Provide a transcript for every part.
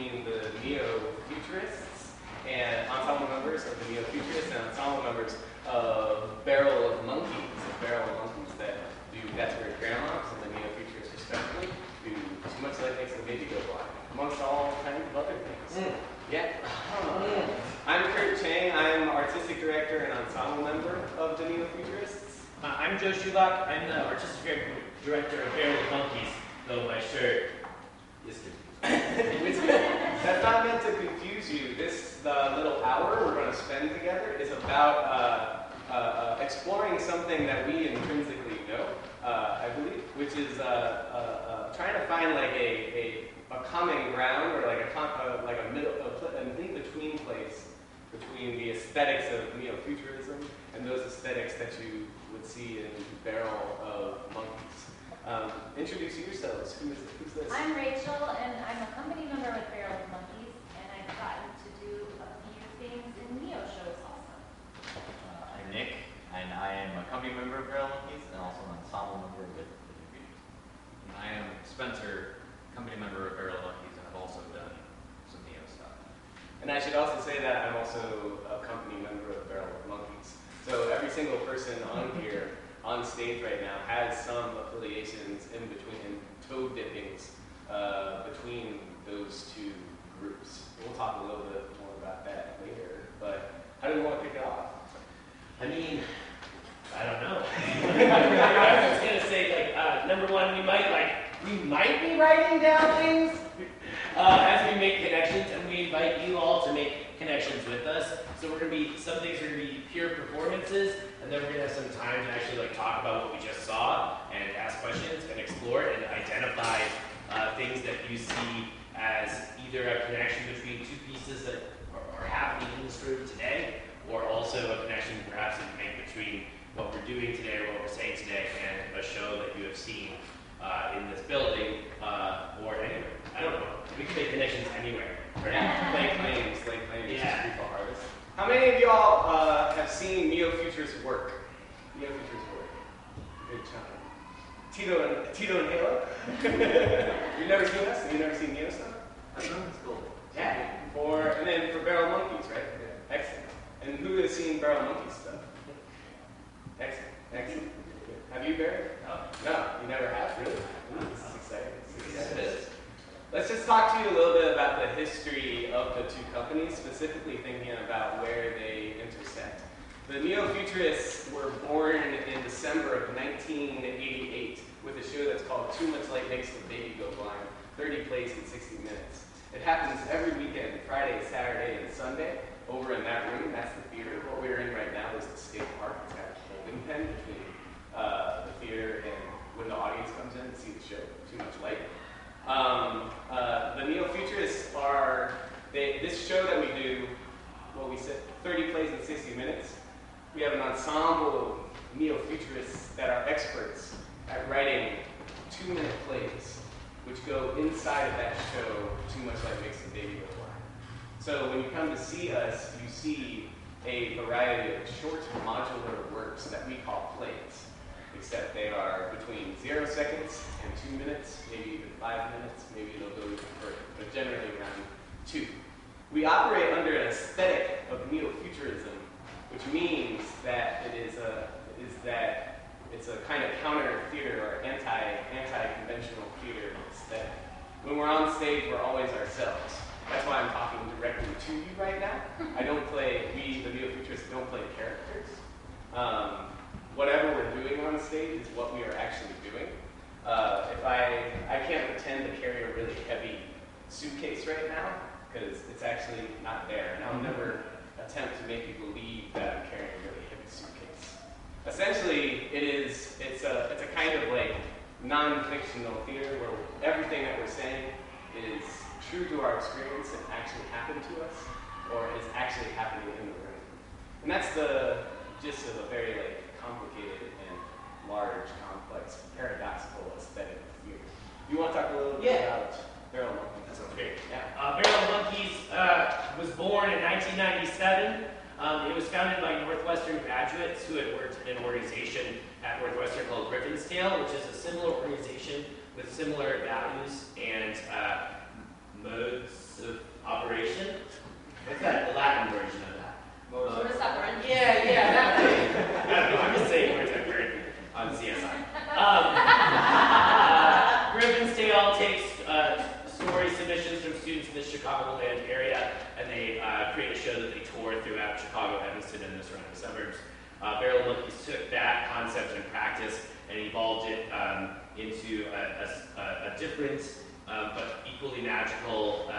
between the Neo-Futurists and ensemble members of the Neo-Futurists and ensemble members of Barrel of Monkeys, that do That's Where Grandma's and the Neo-Futurists respectively do Too Much Light Makes the Baby Go Blind, amongst all kinds of other things. Yeah. I'm Kurt Chang. I'm artistic director and ensemble member of the Neo-Futurists. I'm Joe Schubach. I'm the artistic director of Barrel of Monkeys, though my shirt is confused. That's not meant to confuse you. The little hour we're going to spend together is about exploring something that we intrinsically know, I believe, which is trying to find like a common ground or like a middle, an in-between place between the aesthetics of Neo-Futurism and those aesthetics that you would see in Barrel of Monkeys. Introduce yourselves. Who's this? I'm Rachel, and I'm a company member with Barrel of Monkeys, and I've gotten to do a few things in Neo shows also. I'm Nick, and I am a company member of Barrel of Monkeys and also an ensemble member of the Neo-Futurists. And I am Spencer, company member of Barrel of Monkeys, and I've also done some Neo stuff. And I should also say that I'm also a company member of Barrel of Monkeys. So every single person on here, on stage right now, has some affiliations in between, and toe dippings between those two groups. We'll talk a little bit more about that later, but how do we want to kick it off? I mean, I don't know. I was just gonna say, like, number one, we might be writing down things as we make connections, and we invite you all to make connections with us. So some things are gonna be pure performances, and then we're gonna have some time to actually talk about what we just saw and ask questions and explore and identify things that you see as either a connection between two pieces that are happening in the story today, or also a connection perhaps that you make between what we're doing today or what we're saying today and a show that you have seen in this building or anywhere. I don't know. We can make connections anywhere. Right? Yeah. Lay claims, yeah. People artists. How many of y'all have seen Neo-Futurist work? Neo-Futurist work. Good chunk. Tito and Halo? You've never seen us? Have you never seen Neo stuff? I've done this goal. Yeah. And then for Barrel Monkeys, right? Yeah. Excellent. And who has seen Barrel Monkeys stuff? Excellent. Have you, Barry? No, you never have? Really? Ooh, this is exciting. Yes, it is. Let's just talk to you a little bit about the history of the two companies, specifically thinking about where they intersect. The Neo-Futurists were born in December of 1988 with a show that's called Too Much Light Makes the Baby Go Blind, 30 plays in 60 minutes. It happens every weekend, Friday, Saturday, and Sunday, over in that room. That's the theater. What we're in right now is the State Park. It's got a holding pen between the theater and when the audience comes in to see the show, Too Much Light. The Neo-Futurists are, this show that we do, what we said, 30 plays in 60 minutes. We have an ensemble of Neo-Futurists that are experts at writing 2-minute plays, which go inside of that show, Too Much Light Makes the Baby Go Blind. So when you come to see us, you see a variety of short modular works that we call plays, except they are between 0 seconds and 2 minutes, maybe even 5 minutes, maybe they'll go even further, but generally around 2. We operate under an aesthetic of Neo-Futurism, which means that it's a kind of counter theater or anti-conventional theater aesthetic. When we're on stage, we're always ourselves. That's why I'm talking directly to you right now. We, the Neo-Futurists, don't play characters. Whatever we're doing on stage is what we are actually doing. If I can't pretend to carry a really heavy suitcase right now, because it's actually not there, and I'll never attempt to make you believe that I'm carrying a really heavy suitcase. Essentially, it's a kind of like non-fictional theater where everything that we're saying is true to our experience and actually happened to us, or is actually happening in the room. And that's the gist of a very complicated and large, complex, paradoxical aesthetic of theater. You want to talk a little bit about Barrel of Monkeys? That sounds great. Yeah. Barrel of Monkeys was born in 1997. It was founded by Northwestern graduates who had worked in an organization at Northwestern called Griffin's Tale, which is a similar organization with similar values and modes of from the Chicagoland area, and they create a show that they tour throughout Chicago, Evanston, and the surrounding suburbs. Barrel Monkeys took that concept and practice and evolved it into a different but equally magical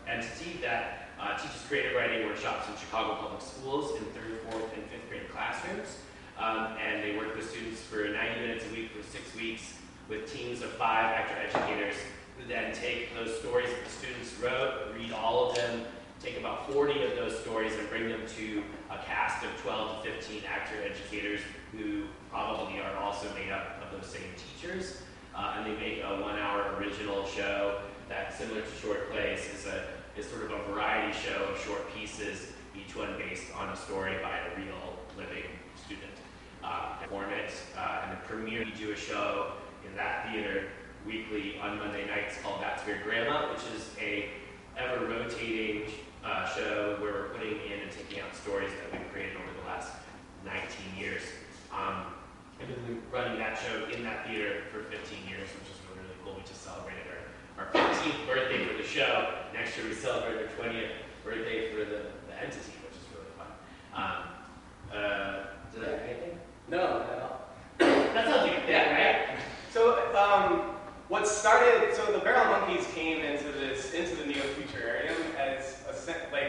entity that teaches creative writing workshops in Chicago public schools in 3rd, 4th, and 5th grade classrooms. And they work with students for 90 minutes a week for 6 weeks with teams of 5 actor educators who then take those stories that the students wrote, read all of them, take about 40 of those stories and bring them to a cast of 12 to 15 actor educators who probably are also made up of those same teachers. And they make a 1-hour original show that, similar to short plays, is sort of a variety show of short pieces, each one based on a story by a real living student. Perform it, and the premiere, we do a show in that theater weekly on Monday nights called That's Weird Grandma, which is a ever-rotating show where we're putting in and taking out stories that we've created over the last 19 years. I've been running that show in that theater for 15 years, which is really, really cool. We just celebrated our 15th birthday for the show. Next year we celebrate our 20th birthday for the entity, which is really fun. Did I have anything? No, not at all. That sounds like a thing, right? So, so the Barrel Monkeys came into the Neo-Futurarium as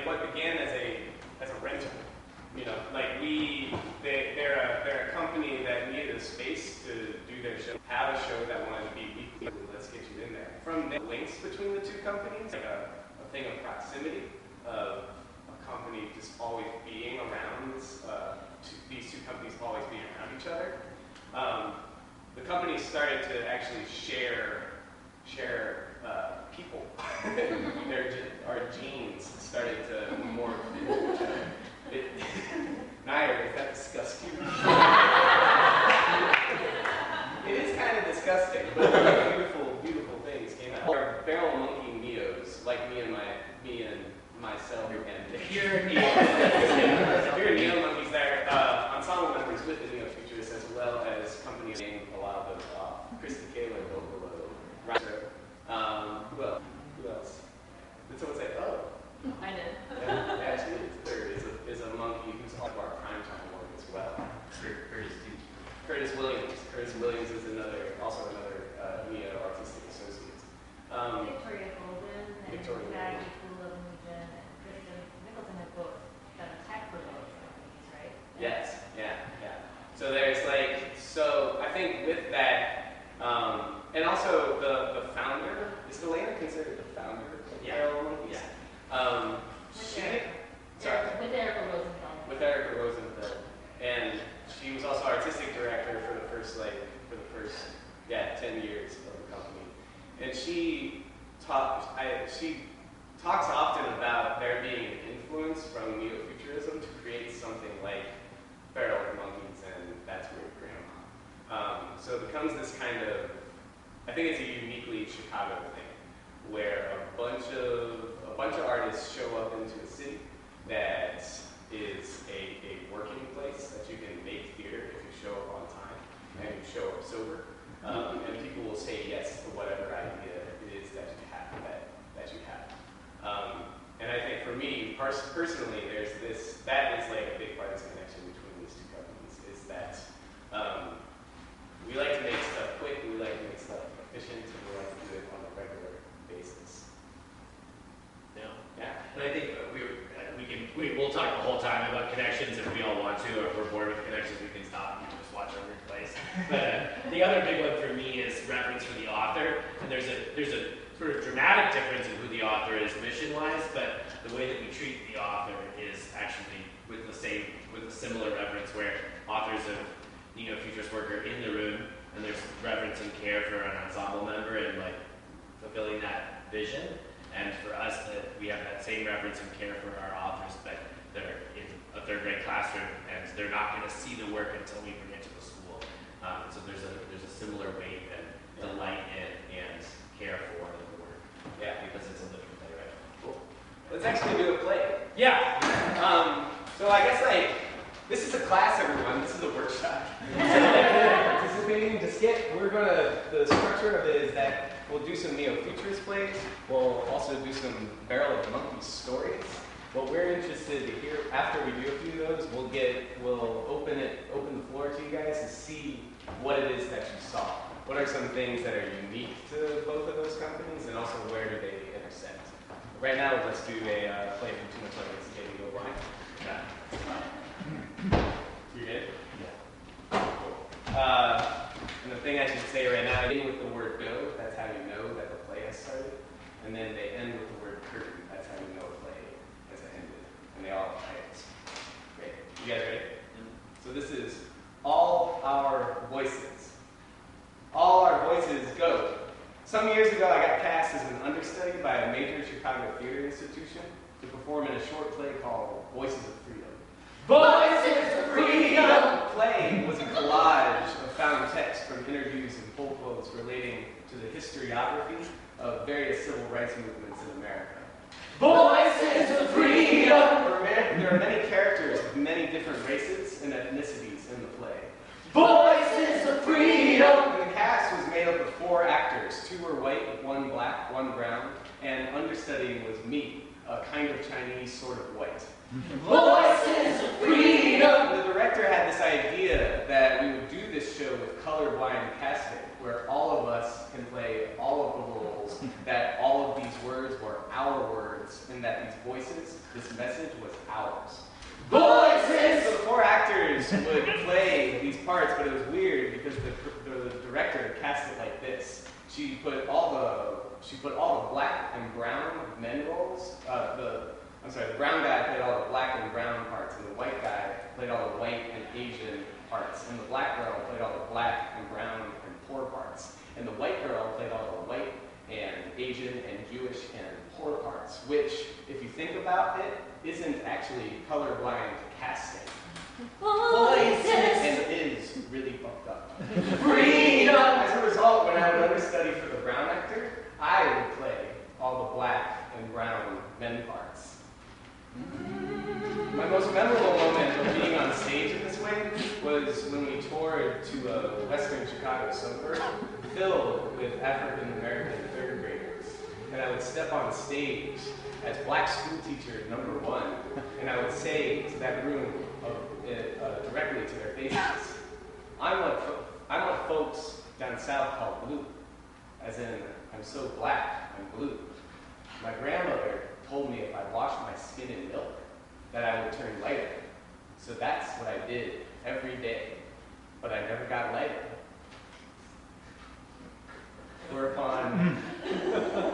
what began as a rental. You know, like they're a company that needed a space to do their show, have a show that wanted to be weekly. Let's get you in there. From the links between the two companies, like a thing of proximity, of a company just always being around these two companies always being around each other. The company started to actually share people. Our genes started to morph into each other. Nair, does that disgust you? It is kind of disgusting, but beautiful, beautiful things came out. Our Barrel Monkey Neos, like me and myself, and The pure Neo. pure Neo monkeys there, ensemble members with the Neo-Futurists, as well as companies named a lot of them, Krista Kaler, Bill Below, who else? Did someone say, oh? I did. Yeah, she is a monkey who's all of our primetime work as well. Curtis Williams. Curtis Williams is also another Neo-Artistic Associate. Victoria Golden and Victoria Maggie Coolum-Nugent and Kristen Nicholson have both done tech for both companies, right? Yes, yeah. So I think with that, and also the founder, is Elena considered the founder of Barrel Monkeys? Yeah. With Erica Rosenfeld. With Erica Rosenfeld, and she was also artistic director for the first 10 years of the company, and she talks often about there being an influence from Neo-Futurism to create something like Barrel Monkeys and That's Weird Grandma. So it becomes this kind of, I think it's a uniquely Chicago thing, where a bunch of artists show up into a city that is a working place that you can make theater if you show up on time and you show up sober, and people will say yes to whatever idea it is that you have. And I think for me personally, that is like a big part of this connection between these two companies, is that we like to make stuff quick, we like to make stuff efficient, and we like to do it on a regular basis. Yeah. And I think we'll talk the whole time about connections if we all want to, or if we're bored with connections, we can stop and just watch our weird plays. But the other big one for me is reference for the author, and there's a sort of dramatic difference in who the author is mission-wise, but the way that we treat the author is actually with a similar reverence, where authors of Neo-Futurist work are in the room, and there's reverence and care for an ensemble member and like fulfilling that vision. And for us, that we have that same reverence and care for our authors, but they're in a 3rd grade classroom and they're not going to see the work until we bring it to the school. So there's a similar weight and delight in and care for the work. Yeah, because it's a living play, right? Cool. Let's actually do a play. Yeah. So I guess this is a class, everyone. This is a workshop. So participating in the skit, the structure of it is that We'll do some Neo-Futurist plays. We'll also do some Barrel of Monkeys stories. What we're interested to hear after we do a few of those, we'll open the floor to you guys to see what it is that you saw. What are some things that are unique to both of those companies, and also where do they intersect? Right now, let's do a play from Too Much Like It's Getting Go Blind. You good? Yeah. Cool. And the thing I should say right now, beginning with the word go, that's how you know that the play has started. And then they end with the word curtain, that's how you know a play has ended. And they all have titles. Great. You guys ready? So this is All Our Voices. All Our Voices Go. Some years ago, I got cast as an understudy by a major Chicago theater institution to perform in a short play called Voices of Freedom. Voices of Freedom! The play was a collage of found text from interviews and full quotes relating to the historiography of various civil rights movements in America. Voices of Freedom! There are many characters of many different races and ethnicities in the play. Voices of Freedom! And the cast was made up of 4 actors. 2 were white, 1 black, 1 brown, and understudying was me, a kind of Chinese sort of white. Voices of Freedom! The director had this idea that we would do this show with colorblind casting, where all of us can play all of the roles, that all of these words were our words, and that these voices, this message was ours. Voices! So the 4 actors would play these parts, but it was weird because the director cast it like this. She put all the black and brown men roles. The brown guy played all the black and brown parts, and the white guy played all the white and Asian parts, and the black girl played all the black and brown and poor parts, and the white girl played all the white and Asian and Jewish and poor parts, which, if you think about it, isn't actually colorblind casting. Voices! And it is really fucked up. Freedom! As a result, when I would understudy for the brown actor, I would play all the black and brown men parts. My most memorable moment of being on stage in this way was when we toured to a western Chicago suburb filled with African American 3rd graders. And I would step on stage as black school teacher number 1, and I would say to that room directly to their faces, I'm what folks down south call blue, as in I'm so black, I'm blue. My grandmother told me if I washed my skin in milk, that I would turn lighter. So that's what I did every day, but I never got lighter. Whereupon,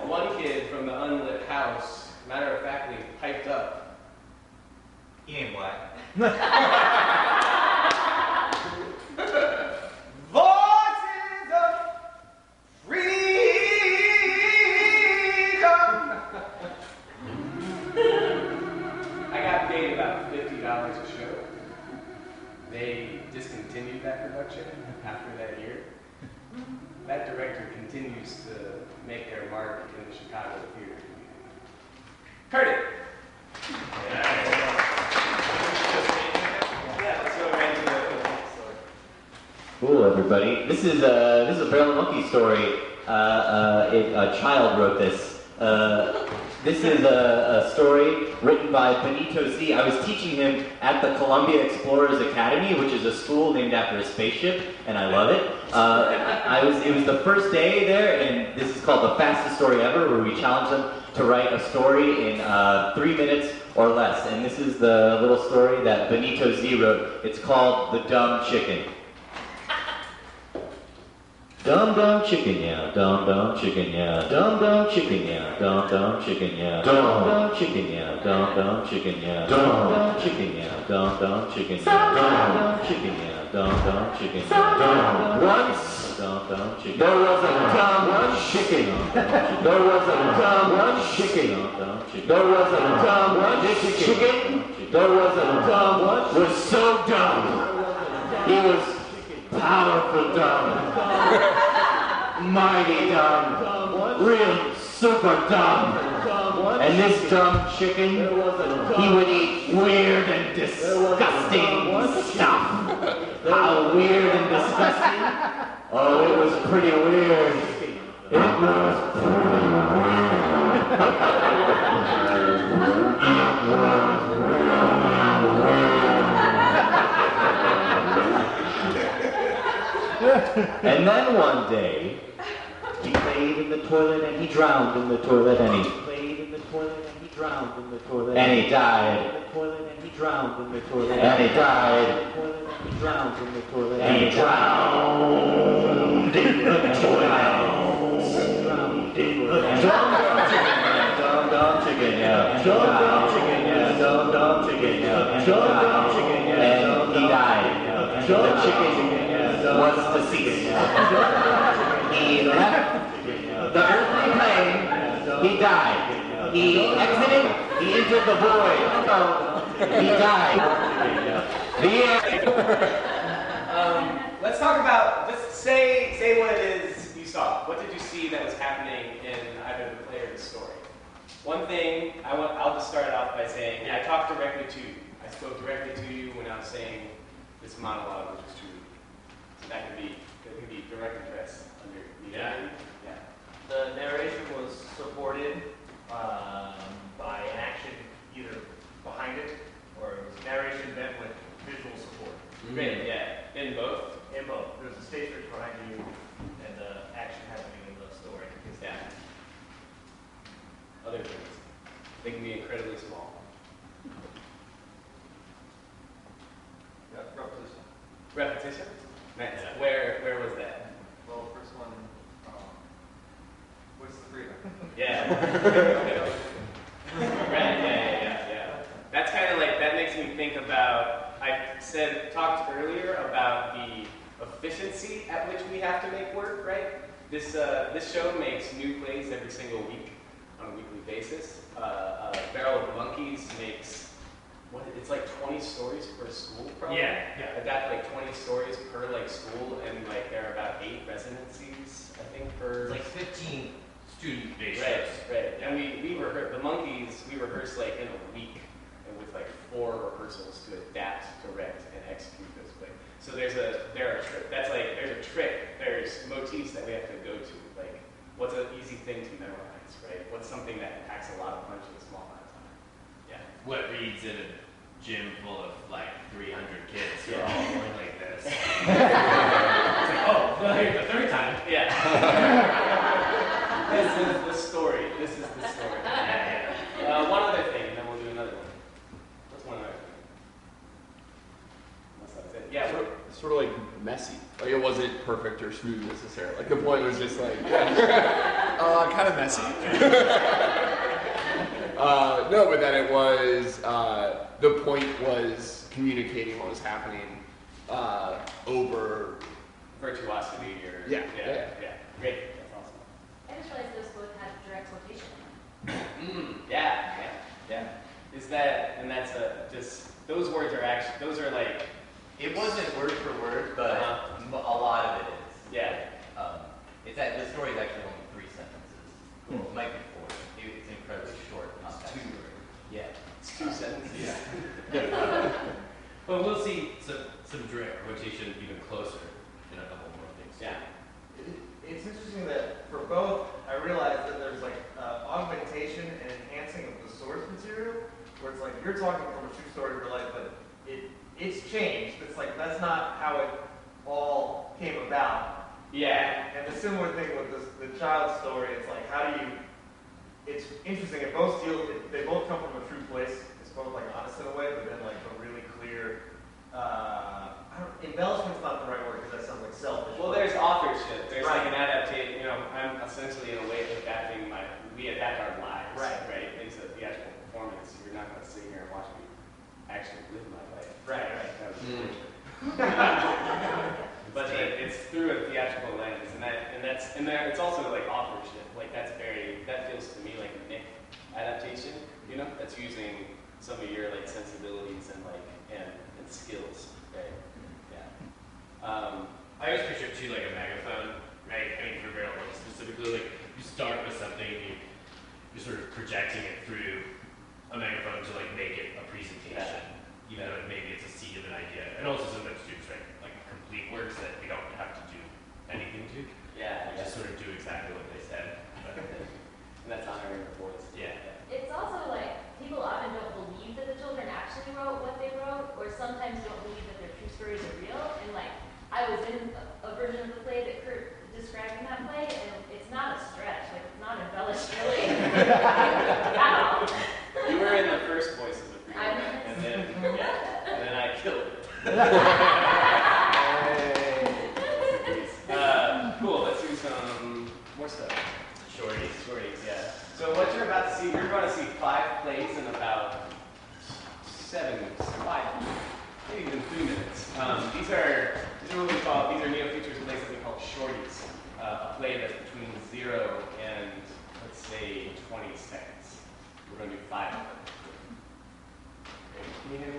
one kid from the unlit house, matter-of-factly, piped up. He ain't black. Voices of freedom! I got paid about $50 a show. They discontinued that production after that year. That director continues to make their mark in the Chicago theater community. Curtis! Yeah, let's go right into the story. Cool, everybody. This is a Barrel of Monkey story. A child wrote this. This is a story written by Benito Z. I was teaching him at the Columbia Explorers Academy, which is a school named after a spaceship, and I love it. It was the first day there, and this is called The Fastest Story Ever, where we challenge them to write a story in 3 minutes or less. And this is the little story that Benito Z wrote. It's called The Dumb Chicken. Dumb chicken, yeah, dumb chicken, yeah, dumb chicken, yeah, dumb chicken, yeah, dumb chicken, yeah, dumb chicken, yeah, dumb chicken, yeah, dumb chicken, yeah, dumb chicken, yeah, dumb chicken, yeah, once dumb chicken. There was a dumb chicken. There was a dumb chicken. There was a dumb chicken. There was a dumb was so dumb. He was powerful dumb. Mighty dumb, real super dumb. And this dumb chicken, he would eat weird and disgusting stuff. How weird and disgusting? Oh, it was pretty weird. And then one day, he played in the toilet and he drowned in the toilet and he played in the toilet and he drowned in the toilet and he died. In the toilet and he drowned in the toilet and he died. In the toilet and he drowned in the toilet and he drowned in the toilet. Dum chicken, yeah. Dum chicken, yeah. Dum chicken, yeah. Dum chicken, yeah. And he died. The chicken was deceased. He left the earthly plane. He died. He exited. He entered the void. He died. The end. Let's talk about, just say what it is you saw. What did you see that was happening in either the play or the story? One thing, I'll just start it off by saying, I talked directly to you. I spoke directly to you when I was saying this monologue, which is true. So that could be direct address under the The narration was supported by action either behind it, or it was narration met with visual support. Great, yeah. In both? In both. There's a stage script behind you and the action happening in the story. Yeah. Other things. They can be incredibly small. Yeah, repetition. Repetition? Nice. Yeah. Where was that? Well, the first one, what's the freedom? Yeah. Right, yeah. That's kind of like, that makes me think about, talked earlier about the efficiency at which we have to make work, right? This show makes new plays every single week on a weekly basis. Barrel of Monkeys makes, it's like 20 stories per school, probably? Yeah. I've got like 20 stories per like school, and like there are about 8 residencies, I think, per... It's like 15 student-based Right, shows. right. And we rehearse, the Monkeys, we rehearse like in a week, and with like 4 rehearsals to adapt, direct, and execute those plays. So there's a trick, there's motifs that we have to go to, like what's an easy thing to memorize, right? What's something that packs a lot of punch in a small amount of time? Yeah. What reads in a gym full of like 300 kids who are Yeah. all going like this? It's like, oh, well, here's the third time. Yeah. This is the story. Yeah. One other thing, and then we'll do another one. What's one other thing? Unless that's it. Yeah. Sort of like messy. Like it wasn't perfect or smooth necessarily. Like the point was just like, kind of messy. No, but then it was, the point was communicating what was happening over... Virtuosity or... Yeah. Great. That's awesome. I just realized those both had direct quotation. Yeah. Is that, and that's just, those words are actually, those are like... It wasn't word for word, but a lot of it is. Yeah. The story is actually only 3 sentences. Well, it might be 4. It's incredibly short, not that short. Yeah. It's 2 sentences. Well, we'll see some direct quotation even closer in a couple more things. Yeah. It's interesting that for both, I realized that there's like augmentation and enhancing of the source material, where it's like you're talking from a true story of your life, but it's changed. It's like that's not how it all came about. Yeah. And the similar thing with the child story, it's like how do you? It's interesting. They both come from a true place. It's both like honest in a way, but then like a really clear. Embellishment's not the right word because that sounds like selfish. Well, there's authorship. There's like an adaptation. You know, I'm essentially in a way adapting we adapt our lives. Right. It's a theatrical performance. You're not going to sit here and watch me actually live my life. Right. That was But it's through a theatrical lens, and it's also like authorship. Like that feels to me like a Nick adaptation. You know, that's using some of your like sensibilities and skills. Right. Yeah. I always picture it too like a megaphone, right? I mean, for Barrel specifically, like you start with something, you're sort of projecting it through a megaphone to like make it a presentation, even though maybe it's a seed of an idea. And also sometimes students write like complete works that we don't have to do anything to. Yeah, just sort of do exactly what they said. But, and that's honoring the voice. yeah. It's also like, people often don't believe that the children actually wrote what they wrote, or sometimes don't believe that their true stories are real. And like, I was in a version of the play that Kurt described in that play, and it's not a stretch, like it's not embellished really. At all. You were in the first voices of I Freedom, was. and then I killed it. Cool, let's do some more stuff. Shorties, yeah. So what you're about to see, you're going to see 5 plays in about 7, 5, maybe even 3 minutes. These are what we call, these are Neo-Futurist plays that we call shorties. A play that's between 0 and, let's say, 20 seconds. We're going to do 5 of them. Okay, can you hear me?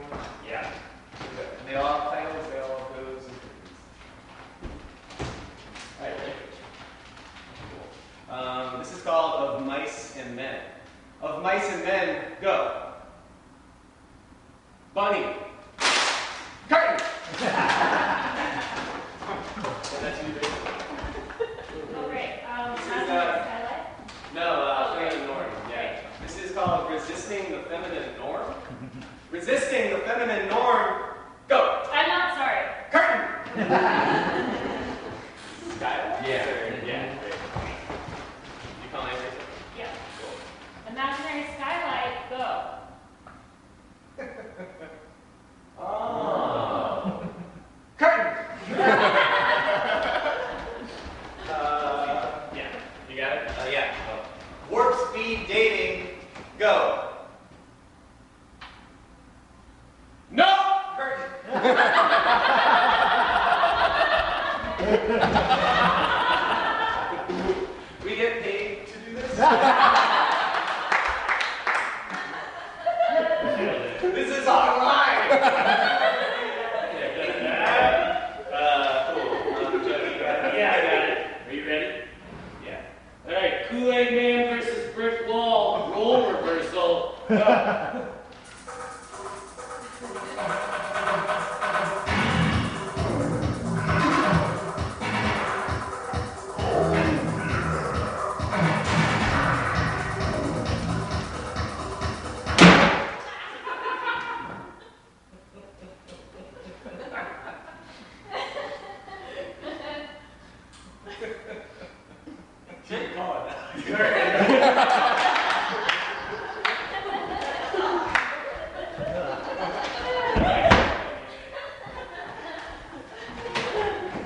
Yeah. They all have titles, they all have those and things. Alright, ready? Cool. This is called Of Mice and Men. Of Mice and Men, go. Bunny. Curtain! And that's you, baby. Oh, great. This is, Skylight? No, feminine norm. Yeah. This is called Resisting the Feminine Norm. Resisting the Feminine Norm, go. I'm not sorry. Curtain! Skylight? Yeah. Yeah. Great. You calling it? Yeah. Cool. Imaginary skylight, go. Oh. Curtain! Yeah. You got it? Yeah. Warp speed dating, go. No! Curtain! We get paid to do this? This is online! Cool. Joe, you got it? Yeah, I got it. Are you ready? Yeah. All right. Kool-Aid Man versus brick wall. Role reversal. Go. Keep going. Are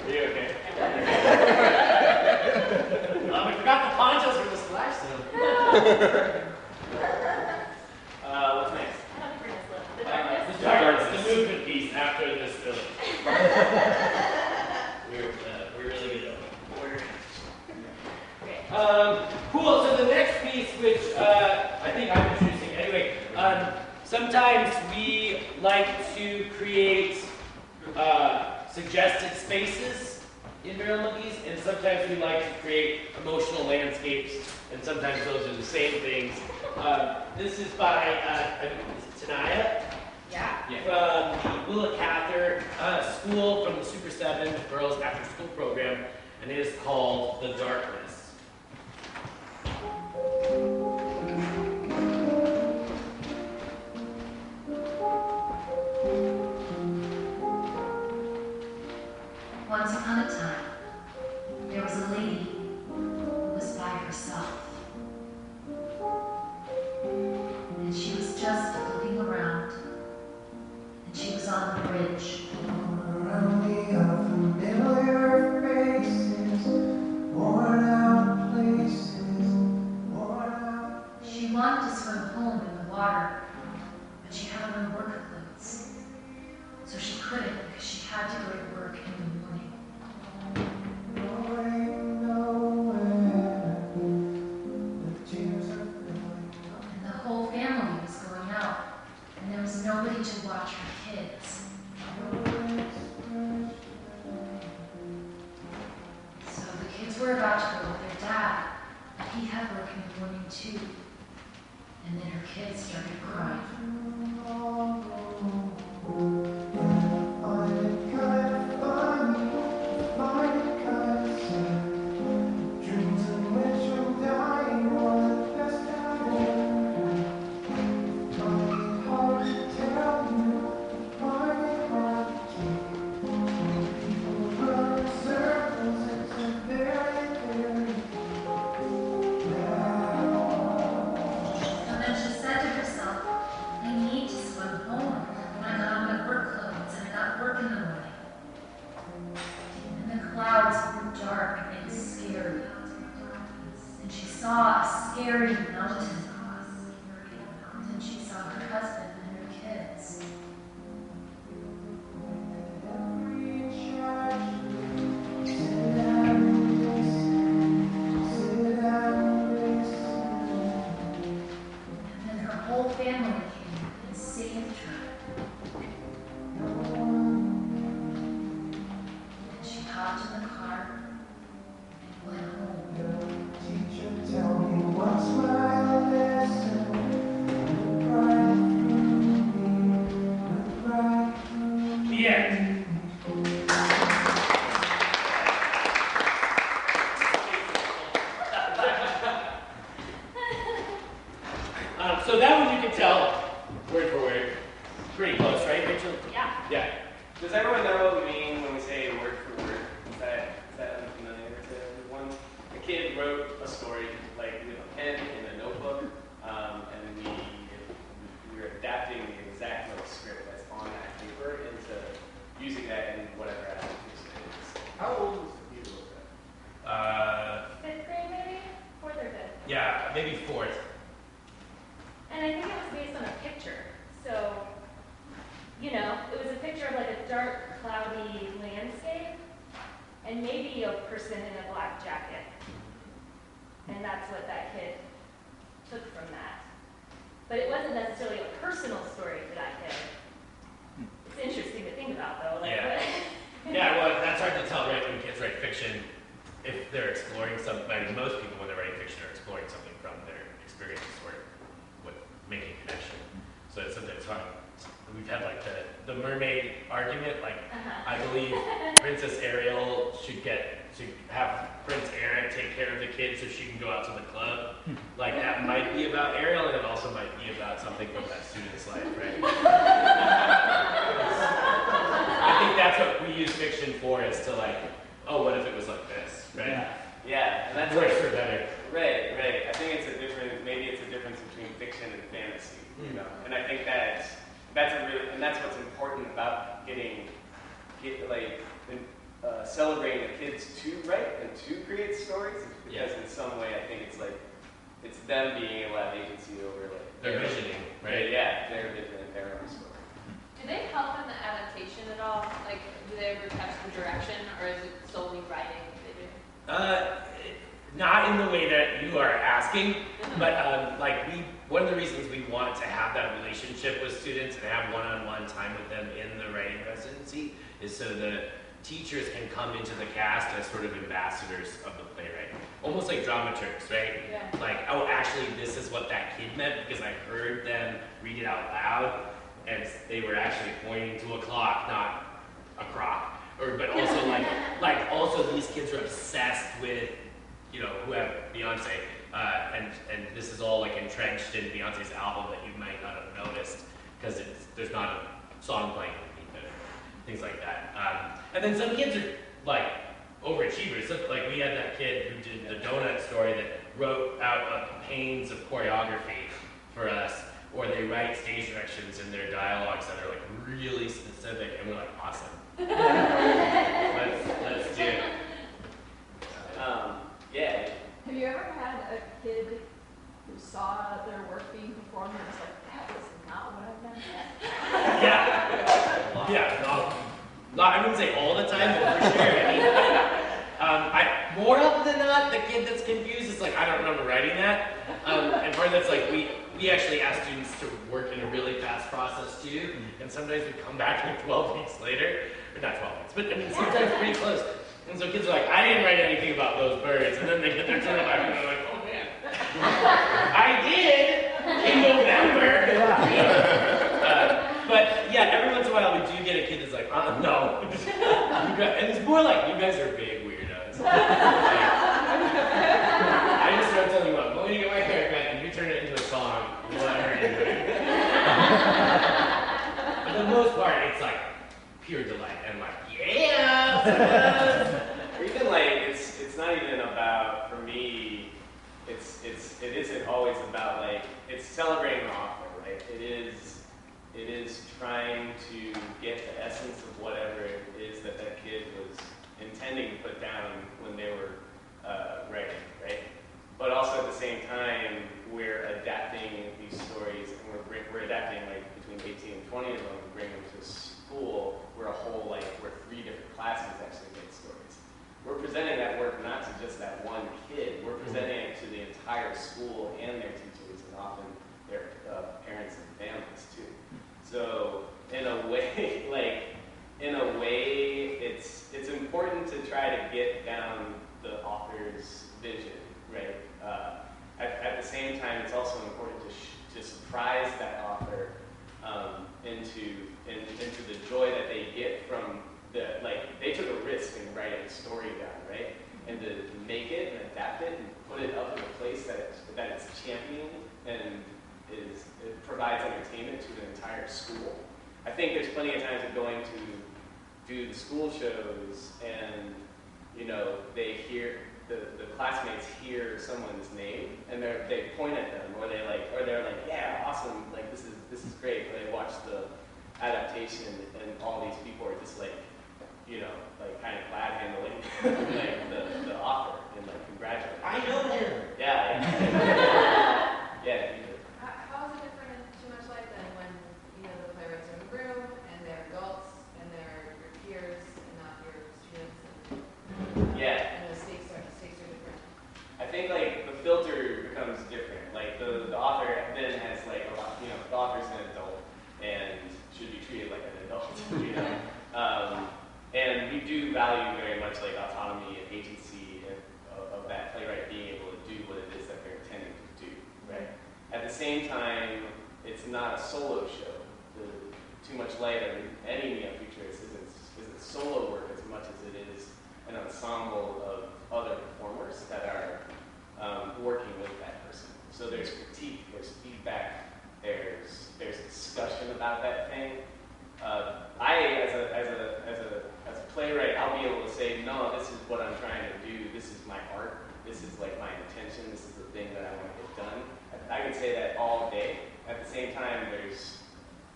you okay? We forgot the ponchos for the splash zone. What's next? I don't think we're The gonna slip. darkness, the movement piece after this film. We're really good at it. Cool. So the next piece, which I think I'm introducing anyway. Sometimes we like to create suggested spaces in Barrel Monkeys, and sometimes we like to create emotional landscapes, and sometimes those are the same things. This is by is it Tanaya? Yeah. From the Willa Cather School, from the Super 7 Girls After School program, and it is called The Darkness. Once upon a time, there was a lady who was by herself. And she was just looking around, and she was on the bridge. Around me are familiar faces, worn out places, worn out. She wanted to swim home in the water, but she had on work clothes. So she couldn't because she had to go to work in the morning. Going nowhere, the tears are filling up. And the whole family was going out, and there was nobody to watch her kids. So the kids were about to go with their dad, but he had work in the morning too. And then her kids started crying. Find it kind of funny, find it kind of sad. whole family came and saved her. And she hopped in the car and went home. Teacher, tell me what's my lesson? Look right through me. The end. So that one you can tell word for word. Pretty close, right, Rachel? Yeah. Yeah. Does everyone know what we mean when we say word for word? Is that unfamiliar to everyone? A kid wrote a story like with a pen in a notebook, and we were adapting the exact little script that's on that paper into using that in whatever application it is. How old was the kid who wrote that? 5th grade maybe? 4th or 5th? Yeah, maybe 4th. And I think it was based on a picture. So, you know, it was a picture of like a dark, cloudy landscape and maybe a person in a black jacket. And that's what that kid took from that. But it wasn't necessarily a personal story for that kid. It's interesting to think about though. Like, Yeah. Yeah, well, that's hard to tell, right, when kids write fiction, if they're exploring something. I mean, most people, when they're writing fiction, are exploring something from their experience or with making connection. So it's something that's hard. We've had like the mermaid argument, like I believe Princess Ariel should have Prince Eric take care of the kid so she can go out to the club. Like that might be about Ariel, and it also might be about something from that student's life, right? I think that's what we use fiction for, is to like, oh, what if it was like this, right? Yeah, and that's Worse or better. Right. I think it's a difference. Maybe it's a difference between fiction and fantasy. You know, and I think that's what's important about celebrating the kids to write and to create stories. Because in some way, I think it's like it's them being able to have agency over like Their visioning, right? Yeah, their vision and their own story. Do they help in the adaptation at all? Like, do they ever touch the direction, or is it solely writing that they do? Not in the way that you are asking, but one of the reasons we want to have that relationship with students and have one-on-one time with them in the writing residency is so the teachers can come into the cast as sort of ambassadors of the playwright. Almost like dramaturgs, right? Yeah. Like, oh, actually, this is what that kid meant because I heard them read it out loud, and they were actually pointing to a clock, not a crock. But also also these kids are obsessed with, you know, who have Beyonce, and this is all like entrenched in Beyonce's album that you might not have noticed because there's not a song playing underneath it, things like that. And then some kids are like overachievers. So, like we had that kid who did the donut story that wrote out panes of choreography for us, or they write stage directions in their dialogues that are like really specific, and we're like, awesome. Let's do it. Yeah. Have you ever had a kid who saw their work being performed and was like, that was not what I've done yet? Yeah. I wouldn't say all the time, but for sure. More often than not, the kid that's confused is like, I don't remember writing that. And part of that's like, we actually ask students to work in a really fast process too, and sometimes we come back like 12 weeks later, or not 12 weeks, but I mean, sometimes pretty close. And so kids are like, I didn't write anything about those birds, and then they get their turn back and they're like, oh man, I did in November. But yeah, every once in a while we do get a kid that's like, no. And it's more like, you guys are big weirdos. I just start telling you, I'm going to get my haircut, and you turn it into a song. Whatever you're doing. For the most part, it's like pure delight, and like, yeah. Or even like it's not even about, for me, it isn't always about like, it's celebrating the author, right? It is trying to get the essence of whatever it is that kid was intending to put down when they were writing, right? But also at the same time, we're adapting these stories, and we're adapting like between 18 and 20 of them, and bring them to school, where where 3 different classes actually get stories. We're presenting that work not to just that one kid, we're presenting it to the entire school and their teachers, and often their that author into the joy that they get from they took a risk in writing a story down, right? And to make it and adapt it and put it up in a place that it's championed and it provides entertainment to the entire school. I think there's plenty of times of going to do the school shows and, you know, they hear, the classmates hear someone's name and they point at them or they're like, yeah, awesome, like this is great. Or they watch the adaptation and all these people are just like, you know, like kind of glad handling like the author and like congratulating. I know him. Yeah. Yeah. How is it different in Too Much Life than when, you know, the playwrights are in the room and they're adults and they're your peers and not your students and the stakes are different? I think like the filter becomes different. Like the author then has like a lot, you know, the author's an adult and should be treated like an adult, you know. And we do value very much like autonomy and agency of that playwright being able to do what it is that they're intending to do, right? At the same time, it's not a solo show. Too Much Light or any Neo-Futurist isn't solo work as much as it is an ensemble of other performers that are working with that person. So there's critique, there's feedback, there's discussion about that thing. I, as a playwright, I'll be able to say, no, this is what I'm trying to do. This is my art. This is like my intention. This is the thing that I want to get done. I could say that all day. At the same time, there's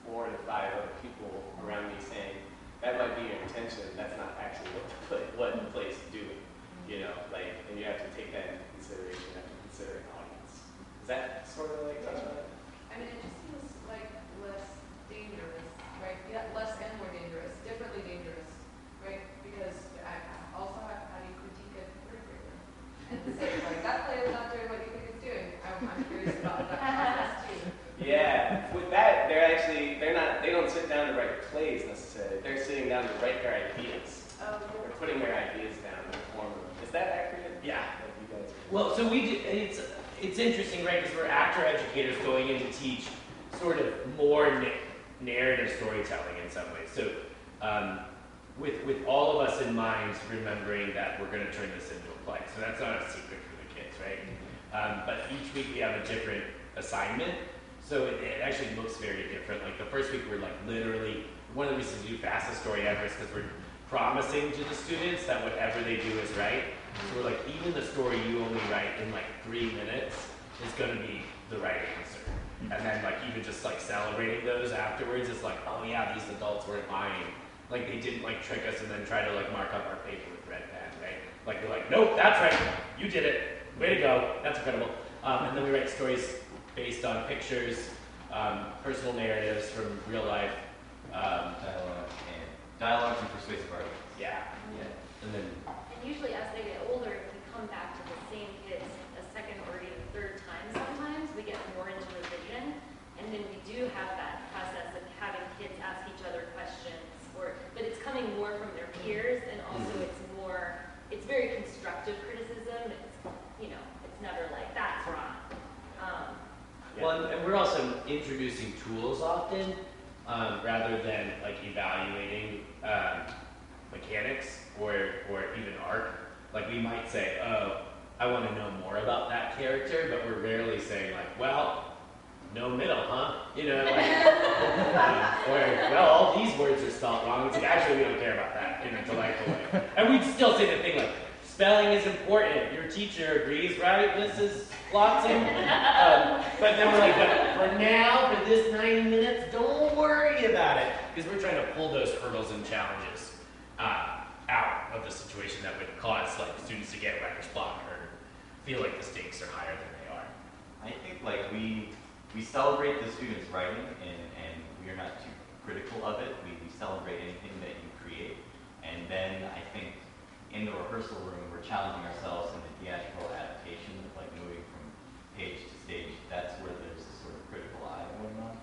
4 to 5 other people around me saying, that might be your intention. That's not actually what the play is doing. You know, like, and you have to take that into consideration. You have to consider an audience. Is that sort of like touch on it? I mean, it just seems like less dangerous, right? Yeah, less and more dangerous, differently dangerous, right? Because also, how do you critique a curriculum? And say, like, that play is not doing what you think it's doing. I'm curious about that process too. Yeah, with that, they don't sit down to write plays necessarily. They're sitting down to write their ideas. Oh, They're putting their ideas down and form them. Is that accurate? Yeah. Like you guys are- Well, so it's interesting, right? Because we're actor educators going in to teach sort of more narrative storytelling in some ways. So with all of us in mind, remembering that we're going to turn this into a play. So that's not a secret for the kids, right? But each week we have a different assignment. So it actually looks very different. Like the first week we're like literally, one of the reasons we do fastest story ever is because we're promising to the students that whatever they do is right. So we're like, even the story you only write in like 3 minutes is going to be the right answer. And then like even just like celebrating those afterwards is like, oh yeah, these adults weren't lying. Like they didn't like trick us and then try to like mark up our paper with red pen, right? Like they're like, nope, that's right, you did it, way to go, that's incredible. And then we write stories based on pictures, personal narratives from real life. Dialogues and persuasive arguments. Yeah. And then Usually as they get older, if we come back to the same kids a second or even third time sometimes, we get more into revision. And then we do have that process of having kids ask each other questions, but it's coming more from their peers, and also it's very constructive criticism. It's, you know, it's never like, that's wrong. Well, and we're also introducing tools often, rather than like evaluating mechanics or even art. Like we might say, oh, I want to know more about that character, but we're rarely saying like, well, no middle, huh? You know, like, or well, all these words are spelled wrong. It's like, actually, we don't care about that in a delightful way. And we'd still say the thing like, spelling is important. Your teacher agrees, right, Mrs. Watson? But then we're like, but for now, for this 90 minutes, don't worry about it. Because we're trying to pull those hurdles and challenges out of the situation that would cause like students to get writer's block or feel like the stakes are higher than they are. I think like we celebrate the students' writing and we are not too critical of it. We celebrate anything that you create. And then I think in the rehearsal room, we're challenging ourselves in the theatrical adaptation, like moving from page to stage. That's where there's this sort of critical eye going on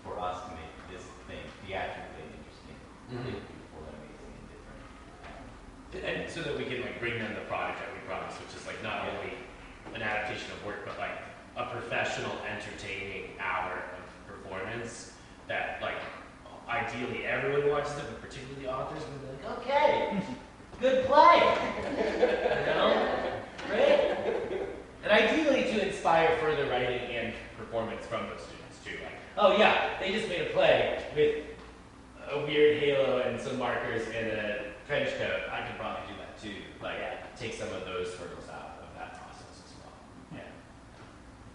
for us to make this thing theatrically interesting, beautiful, and amazing, and different. And so that we can like bring them the product that we promise, which is like not only an adaptation of work, but like a professional, entertaining hour of performance performance that like ideally everyone watches it, but particularly authors would be like, okay, good play, you know, great. And ideally to inspire further writing and performance from those students too. Like, oh yeah, they just made a play with a weird halo and some markers and a trench coat. I could probably do that too. Like, take some of those hurdles out of that process as well. Yeah.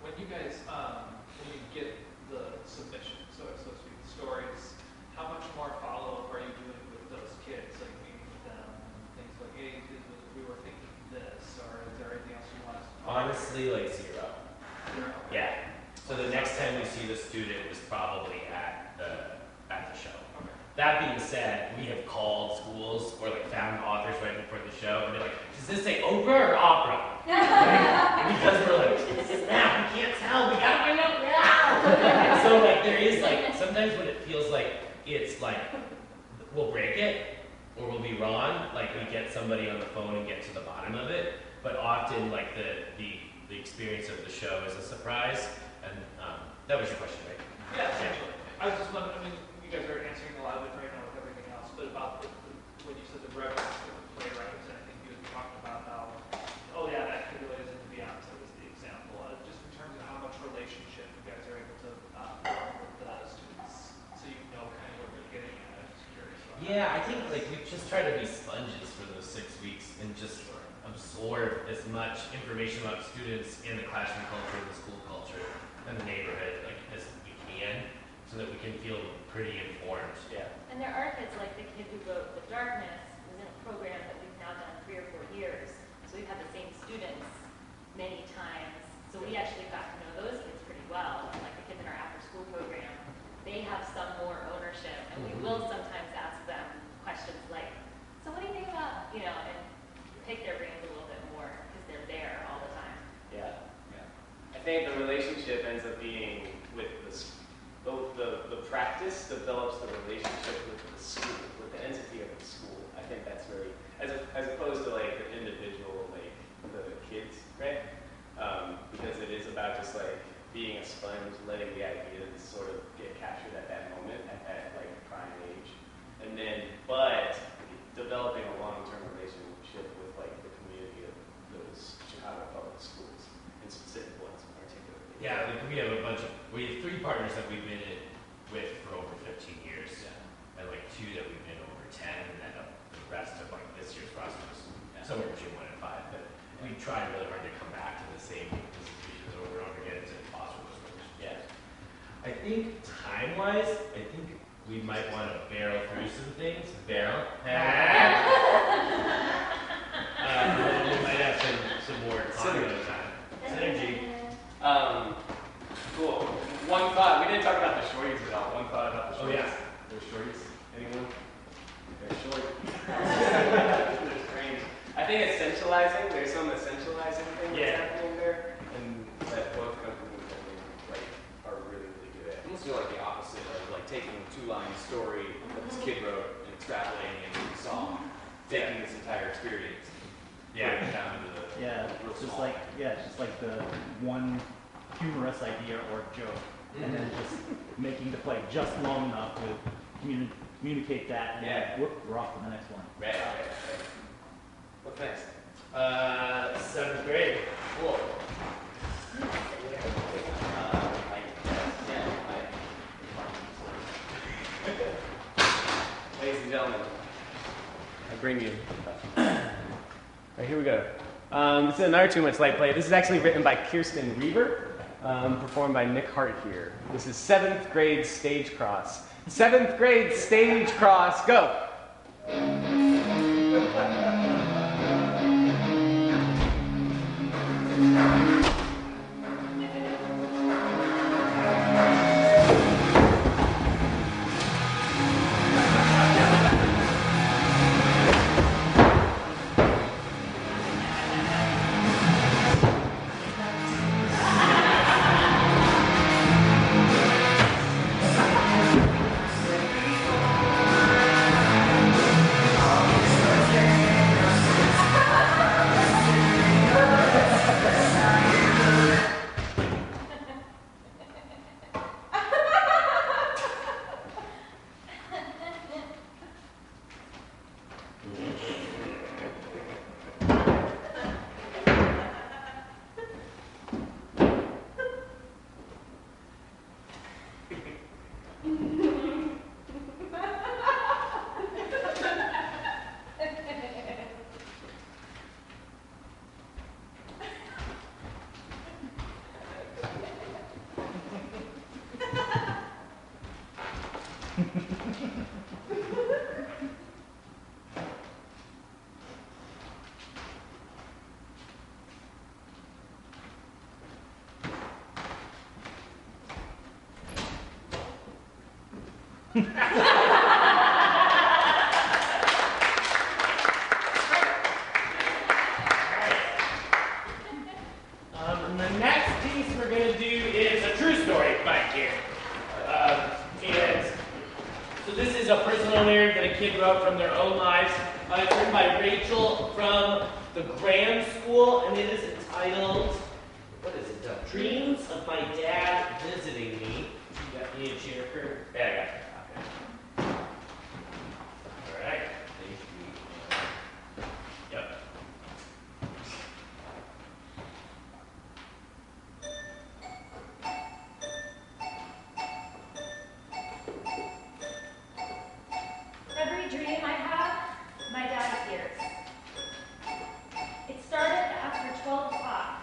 When you guys, when you get the submission, so to speak, the stories, how much more follow-up are you doing with those kids, like meeting with them, and things like, hey, we were thinking this, or is there anything else you want us to know? Honestly, like zero. Yeah. So the next time we see the student is probably at the show. Okay. That being said, we have called schools or like found authors right before the show, and they're like, does this say Oprah or opera? Because we're like, snap, we can't tell, we gotta find out now. So like there is like, sometimes when it feels like it's like, we'll break it, or we'll be wrong, like we get somebody on the phone and get to the bottom of it, but often like the experience of the show is a surprise, and that was your question, right? Yeah, essentially. I was just wondering, I mean, you guys are answering a lot of it right now with everything else, but about when you said the reverence for the playwrights, and I think you had talked about how, oh yeah, that kid really isn't Beyonce was the example, just in terms of how much relationship you guys are able to form with the students, so you know kind of what they're getting at. I'm just curious about that. Yeah, I think like we just try to be sponges for those 6 weeks and just absorb as much information about students in the classroom culture, the school culture, and the neighborhood like as we can, so that we can feel pretty informed. Yeah. And there are kids like the kid who wrote The Darkness was in a program that we've now done 3 or 4 years. So we've had the same students many times. So we actually got to know those kids pretty well. Like the kids in our after school program, they have some more ownership, and we will sometimes ask them questions like, so what do you think about, you know, and pick their brains a little bit more because they're there all the time. Yeah. I think the relationship ends up being with both the practice develops the relationship with the school, with the entity of the school. I think that's very, as opposed to like the individual, like the kids, right? Because it is about just like being a sponge, letting the ideas sort of get captured at that moment, at that like prime age. And then, but developing a long-term relationship with like the community of those Chicago public schools, and specific ones in particular. Yeah, like we have 3 partners that we've been with for over 15 years, and like 2 that we've been over 10, and then the rest of like this year's process was somewhere between 1 and 5. But we tried really hard to come back to the same institutions over and over again to foster those relationships. Yeah. I think time-wise, I think we might want to barrel through some things. Barrel. We might have some more convo time. Synergy. Cool. One thought. We didn't talk about the shorties at all. One thought about the shorties. Oh yeah. They're shorties. Anyone? They're short. They're strange. I think essentializing. There's some essentializing thing that's happening there, and that both companies like are really good at. Almost feel like the opposite of like taking a 2-line story that this kid wrote and extrapolating it into a song, taking this entire experience, putting it down to the real it's just small. just like the one humorous idea or joke, and then just making the play just long enough to communicate that, and then whoop, we're off to the next one. Right. What's next? 7th grade. Cool. Ladies and gentlemen, I bring you. Right, here we go. This is another Too Much Light play. This is actually written by Kirsten Reaver, performed by Nick Hart here. This is 7th grade stage cross. 7th grade stage cross, go! And the next piece we're going to do is a true story right here. And so this is a personal narrative that a kid wrote from their own lives. It's written by Rachel from the Graham School, and it is entitled, what is it? Dreams of My Dad Visiting Me. You got me a cheer curve? Yeah, I got it. Okay. All right. Yep. Every dream I have, my dad appears. It started after 12 o'clock.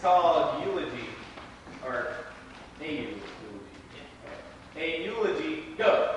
called eulogy, or a eulogy. A eulogy, go.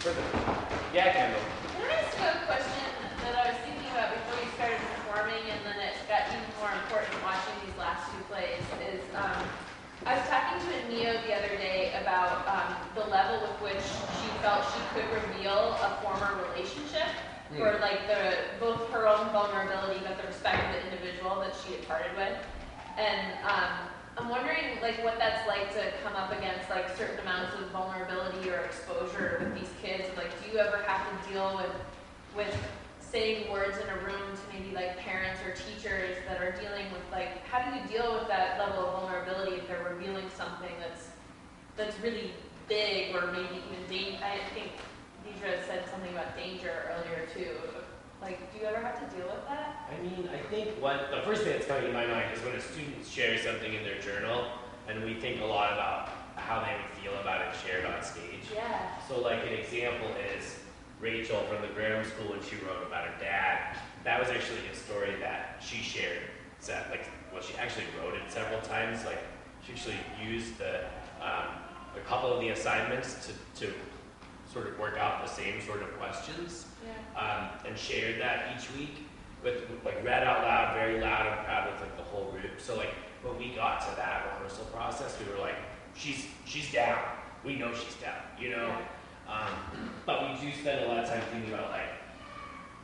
Perfect. Yeah, Kendall. Can I ask you a question that I was thinking about before you started performing, and then it got even more important watching these last two plays, is I was talking to a Neo the other day about the level with which she felt she could reveal a former relationship, or like both her own vulnerability but the respect of the individual that she had parted with. And I'm wondering like what that's like to come up against like certain amounts of vulnerability or exposure with these kids. Like, do you ever have to deal with saying words in a room to maybe like parents or teachers that are dealing with like, how do you deal with that level of vulnerability if they're revealing something that's really big, or maybe even I think Deidre said something about danger earlier too. Like, do you ever have to deal with that? I mean, I think the first thing that's coming to my mind is when a student shares something in their journal, and we think a lot about how they would feel about it shared on stage. Yeah. So like an example is Rachel from the grammar school when she wrote about her dad. That was actually a story that she shared. She actually wrote it several times. Like, she actually used a couple of the assignments to sort of work out the same sort of questions, and shared that each week with like read out loud, very loud and proud with like the whole group. So like when we got to that rehearsal process, we were like, she's down. We know she's down, you know. But we do spend a lot of time thinking about like,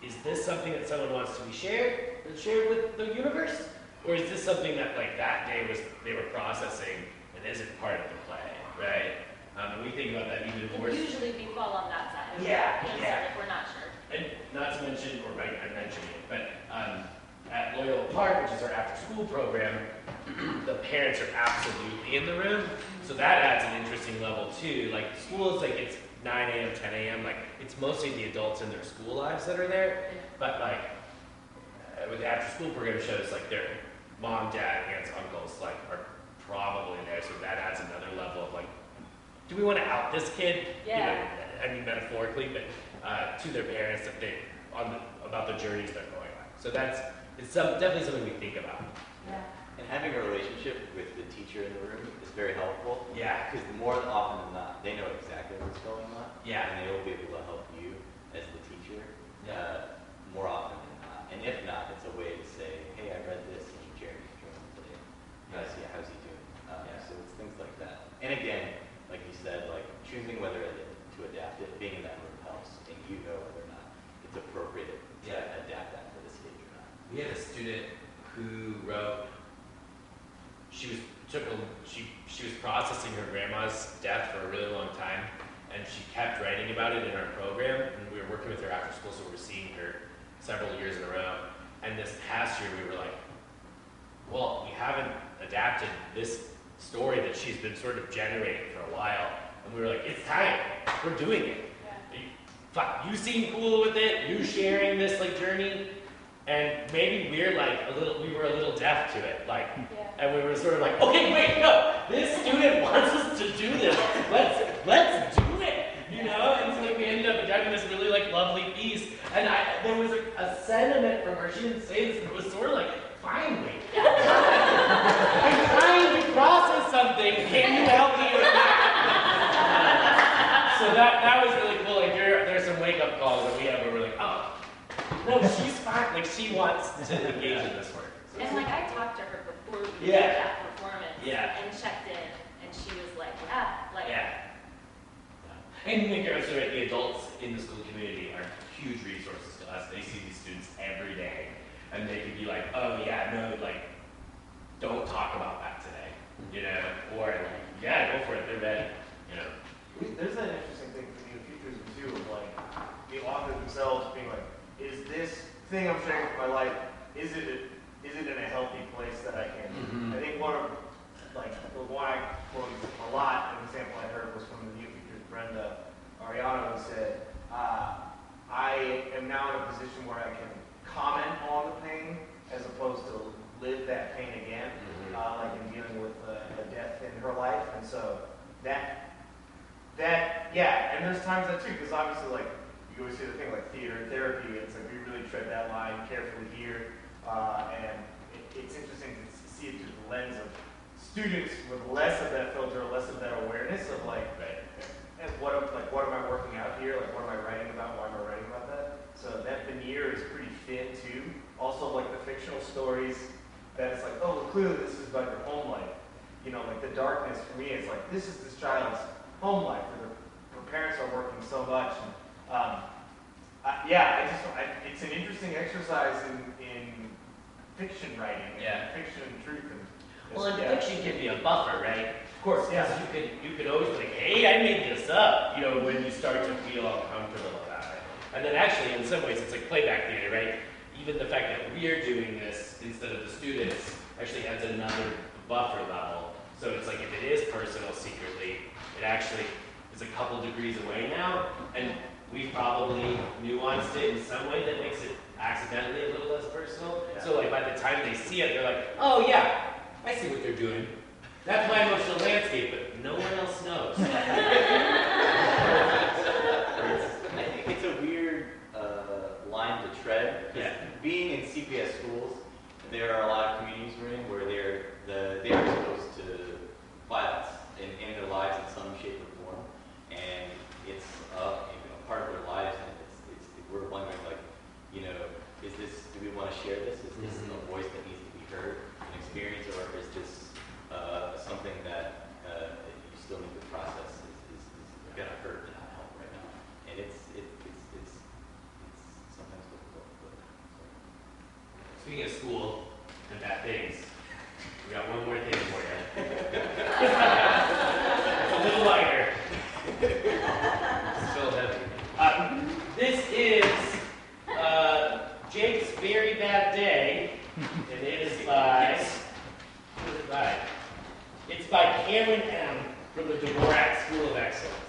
is this something that someone wants to be shared with the universe, or is this something that like that day they were processing and isn't part of the play, right? And we think about that even more. Usually we fall on that side. Yeah. If we're not sure. And not to mention, or I mentioned it, but at Loyola Park, which is our after-school program, the parents are absolutely in the room, so that adds an interesting level too. Like school is like it's 9 a.m., 10 a.m. Like it's mostly the adults in their school lives that are there, but like with the after-school program shows like their mom, dad, aunts, uncles like are probably there, so that adds another level of like, do we want to out this kid? Yeah. You know, I mean metaphorically, but to their parents that about the journeys they're going on. So it's definitely something we think about. Yeah. And having a relationship with the teacher in the room is very helpful. Yeah. Because more often than not, they know exactly what's going on. Yeah. And they will be able to help you as the teacher more often than not. And if not, it's a way to say, hey, I read this in Jeremy's journal today. How's he doing? So it's things like that. And again, like you said, like choosing whether to adapt it, being in that room helps, and you know whether or not it's appropriate to adapt that for the stage or not. We had a student who wrote. She was processing her grandma's death for a really long time, and she kept writing about it in our program. And we were working with her after school, so we were seeing her several years in a row. And this past year, we were like, well, we haven't adapted this story that she's been sort of generating for a while. And we were like, it's time. We're doing it. You seem cool with it. You sharing this like journey, and maybe we were a little deaf to it, like, and we were sort of like, okay, wait, no, this student wants us to do this. Let's do it, you know. And so we ended up having this really like lovely piece, and there was a sentiment from her. She didn't say this, but it was sort of like, finally, I'm trying to process something. Can you help me with that? So that was really cool. Like there's some wake up calls that we have where we're like, oh, no, she's fine. Like she wants to engage in this work. And like I talked to her before we Yeah. did that performance. Yeah. And checked in, and she was like, And you think the adults in the school community are huge resources to us. They see these students every day, and they can be like, oh yeah, no, like, don't talk about that today, you know, or like, yeah, go for it, they're ready, you know. There's that interesting thing for Neo-Futurism too, of like the authors themselves being like, is this thing I'm sharing with my life, is it in a healthy place that I can? I think one of the one I quote a lot, an example I heard was from the Neo-Futurist Brenda Ariano, who said, I am now in a position where I can comment on the pain as opposed to live that pain again, like in dealing with a death in her life. And so and there's times that too, because obviously like you always say the thing like theater and therapy, it's like we really tread that line carefully here, and it's interesting to see it through the lens of students with less of that filter, less of that awareness of like, and what am I working out here? Like what fictional stories that it's like, oh, clearly this is about your home life. You know, like the darkness for me is like, this is this child's home life, where her parents are working so much. And, it's an interesting exercise in fiction writing, and fiction and truth. And well, and fiction can be a buffer, right? Of course, because you could always be like, hey, I made this up, you know, when you start to feel uncomfortable about it. And then actually, in some ways, it's like playback theater, right? Even the fact that we're doing this instead of the students actually adds another buffer level. So it's like if it is personal secretly, it actually is a couple degrees away now, and we probably nuanced it in some way that makes it accidentally a little less personal. Yeah. So like by the time they see it, they're like, oh yeah, I see what they're doing. That's my emotional landscape, but no one else knows. I think it's a weird line to tread. Being in CPS schools, there are a lot of communities we're in where they are exposed to violence in their lives in some shape or form, and it's part of their lives, and we're wondering, like, you know, do we want to share this? Is this a voice that needs to be heard, an experience, or is this something that you still need to process is going to hurt and not help right now? And it's sometimes difficult. Speaking of school and bad things, we got one more thing for you. It's a little lighter. It's still heavy. This is Jake's Very Bad Day, and it is by, who is it by? It's by Cameron M. from the Dvorak School of Excellence.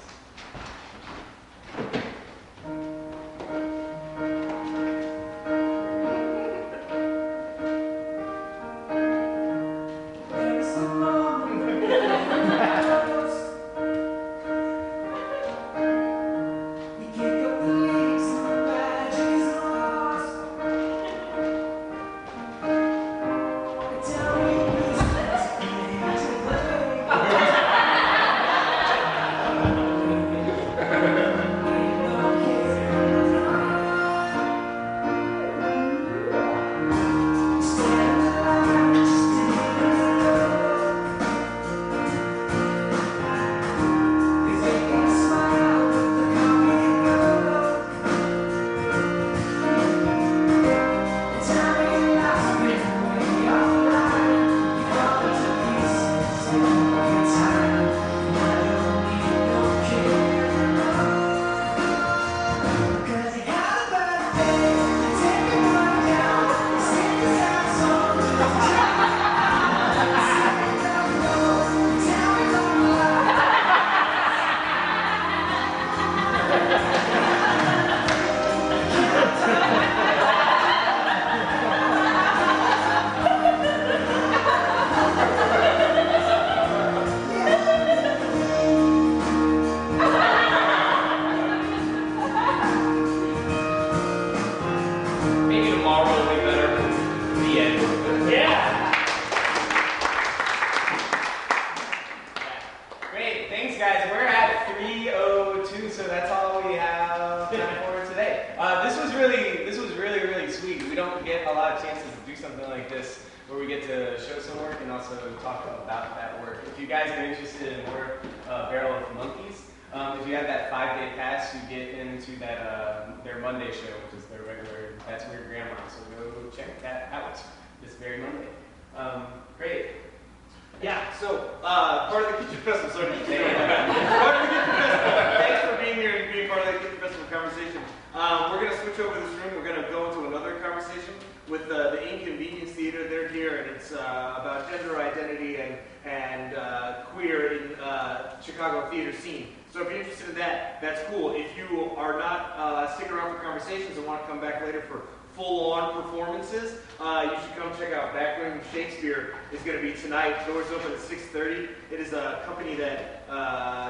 Doors open at 6:30. It is a company that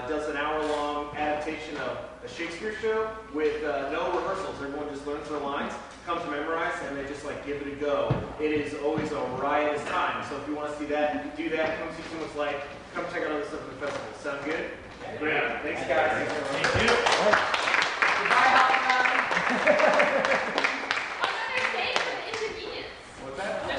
does an hour-long adaptation of a Shakespeare show with no rehearsals. Everyone just learns their lines, comes memorized, and they just like give it a go. It is always a riotous time. So if you want to see that, do that. Come see someone's like. Come check out other stuff in the festival. Sound good? Yeah. Great. Thanks, guys. Thank you. Another thanks for the inconvenience. What's that?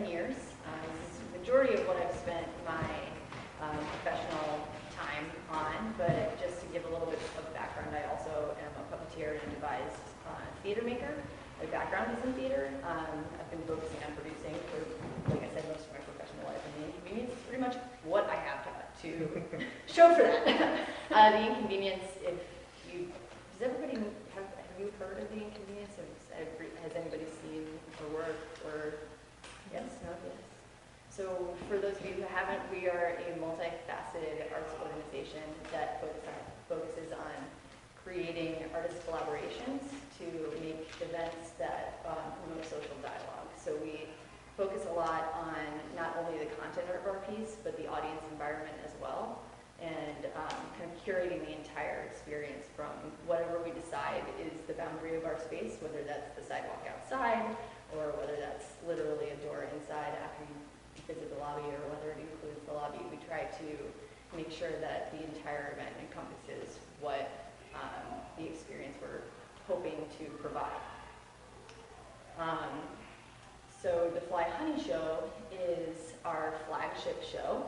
7 years. This is the majority of what I've spent my professional time on, but just to give a little bit of background, I also am a puppeteer and devised theater maker. My background is in theater. I've been focusing on producing for, like I said, most of my professional life, and The Inconvenience is pretty much what I have to show for that. The Inconvenience, if you, does everybody, have you heard of The Inconvenience? Has anybody seen our work, or, yes, no, yes? So for those of you who haven't, we are a multifaceted arts organization that focuses on creating artist collaborations to make events that promote social dialogue. So we focus a lot on not only the content of our piece, but the audience environment as well, and kind of curating the entire experience from whatever we decide is the boundary of our space, whether that's the sidewalk outside, or whether that's literally a door inside after you visit the lobby, or whether it includes the lobby. We try to make sure that the entire event encompasses what the experience we're hoping to provide. So the Fly Honey Show is our flagship show.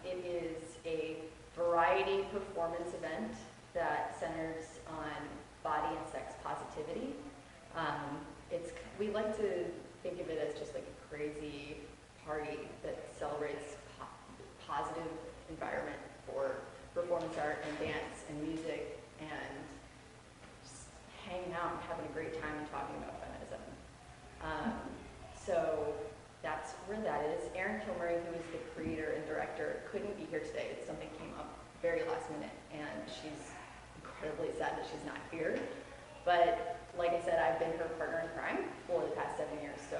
It is a variety performance event that centers on body and sex positivity. We like to think of it as just like a crazy party that celebrates positive environment for performance art and dance and music, and just hanging out and having a great time and talking about feminism. So that's where that is. Erin Kilmurray, who is the creator and director, couldn't be here today. Something came up very last minute, and she's incredibly sad that she's not here. But like I said, I've been her partner in crime for the past 7 years, so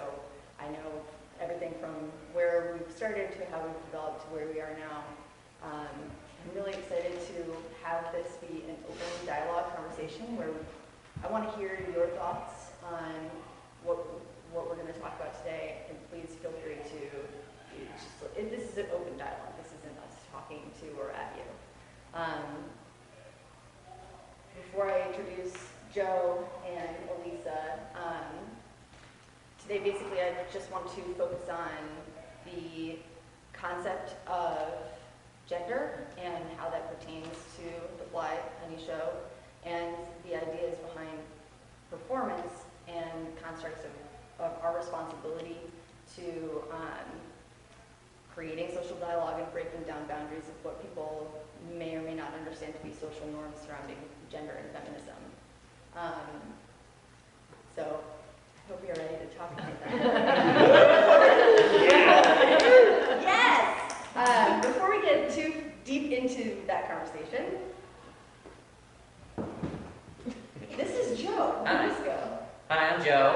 I know everything from where we've started to how we've developed to where we are now. I'm really excited to have this be an open dialogue conversation where I want to hear your thoughts on what we're going to talk about today, and please feel free to, this is an open dialogue, this isn't us talking to or at you. Before I introduce Joe and Elisa, today basically I just want to focus on the concept of gender and how that pertains to the Fly Honey Show, and the ideas behind performance and constructs of our responsibility to creating social dialogue and breaking down boundaries of what people may or may not understand to be social norms surrounding gender and feminism. So I hope you're ready to talk about that. Yes! Before we get too deep into that conversation, this is Joe. Hi. Let's go. Hi, I'm Joe.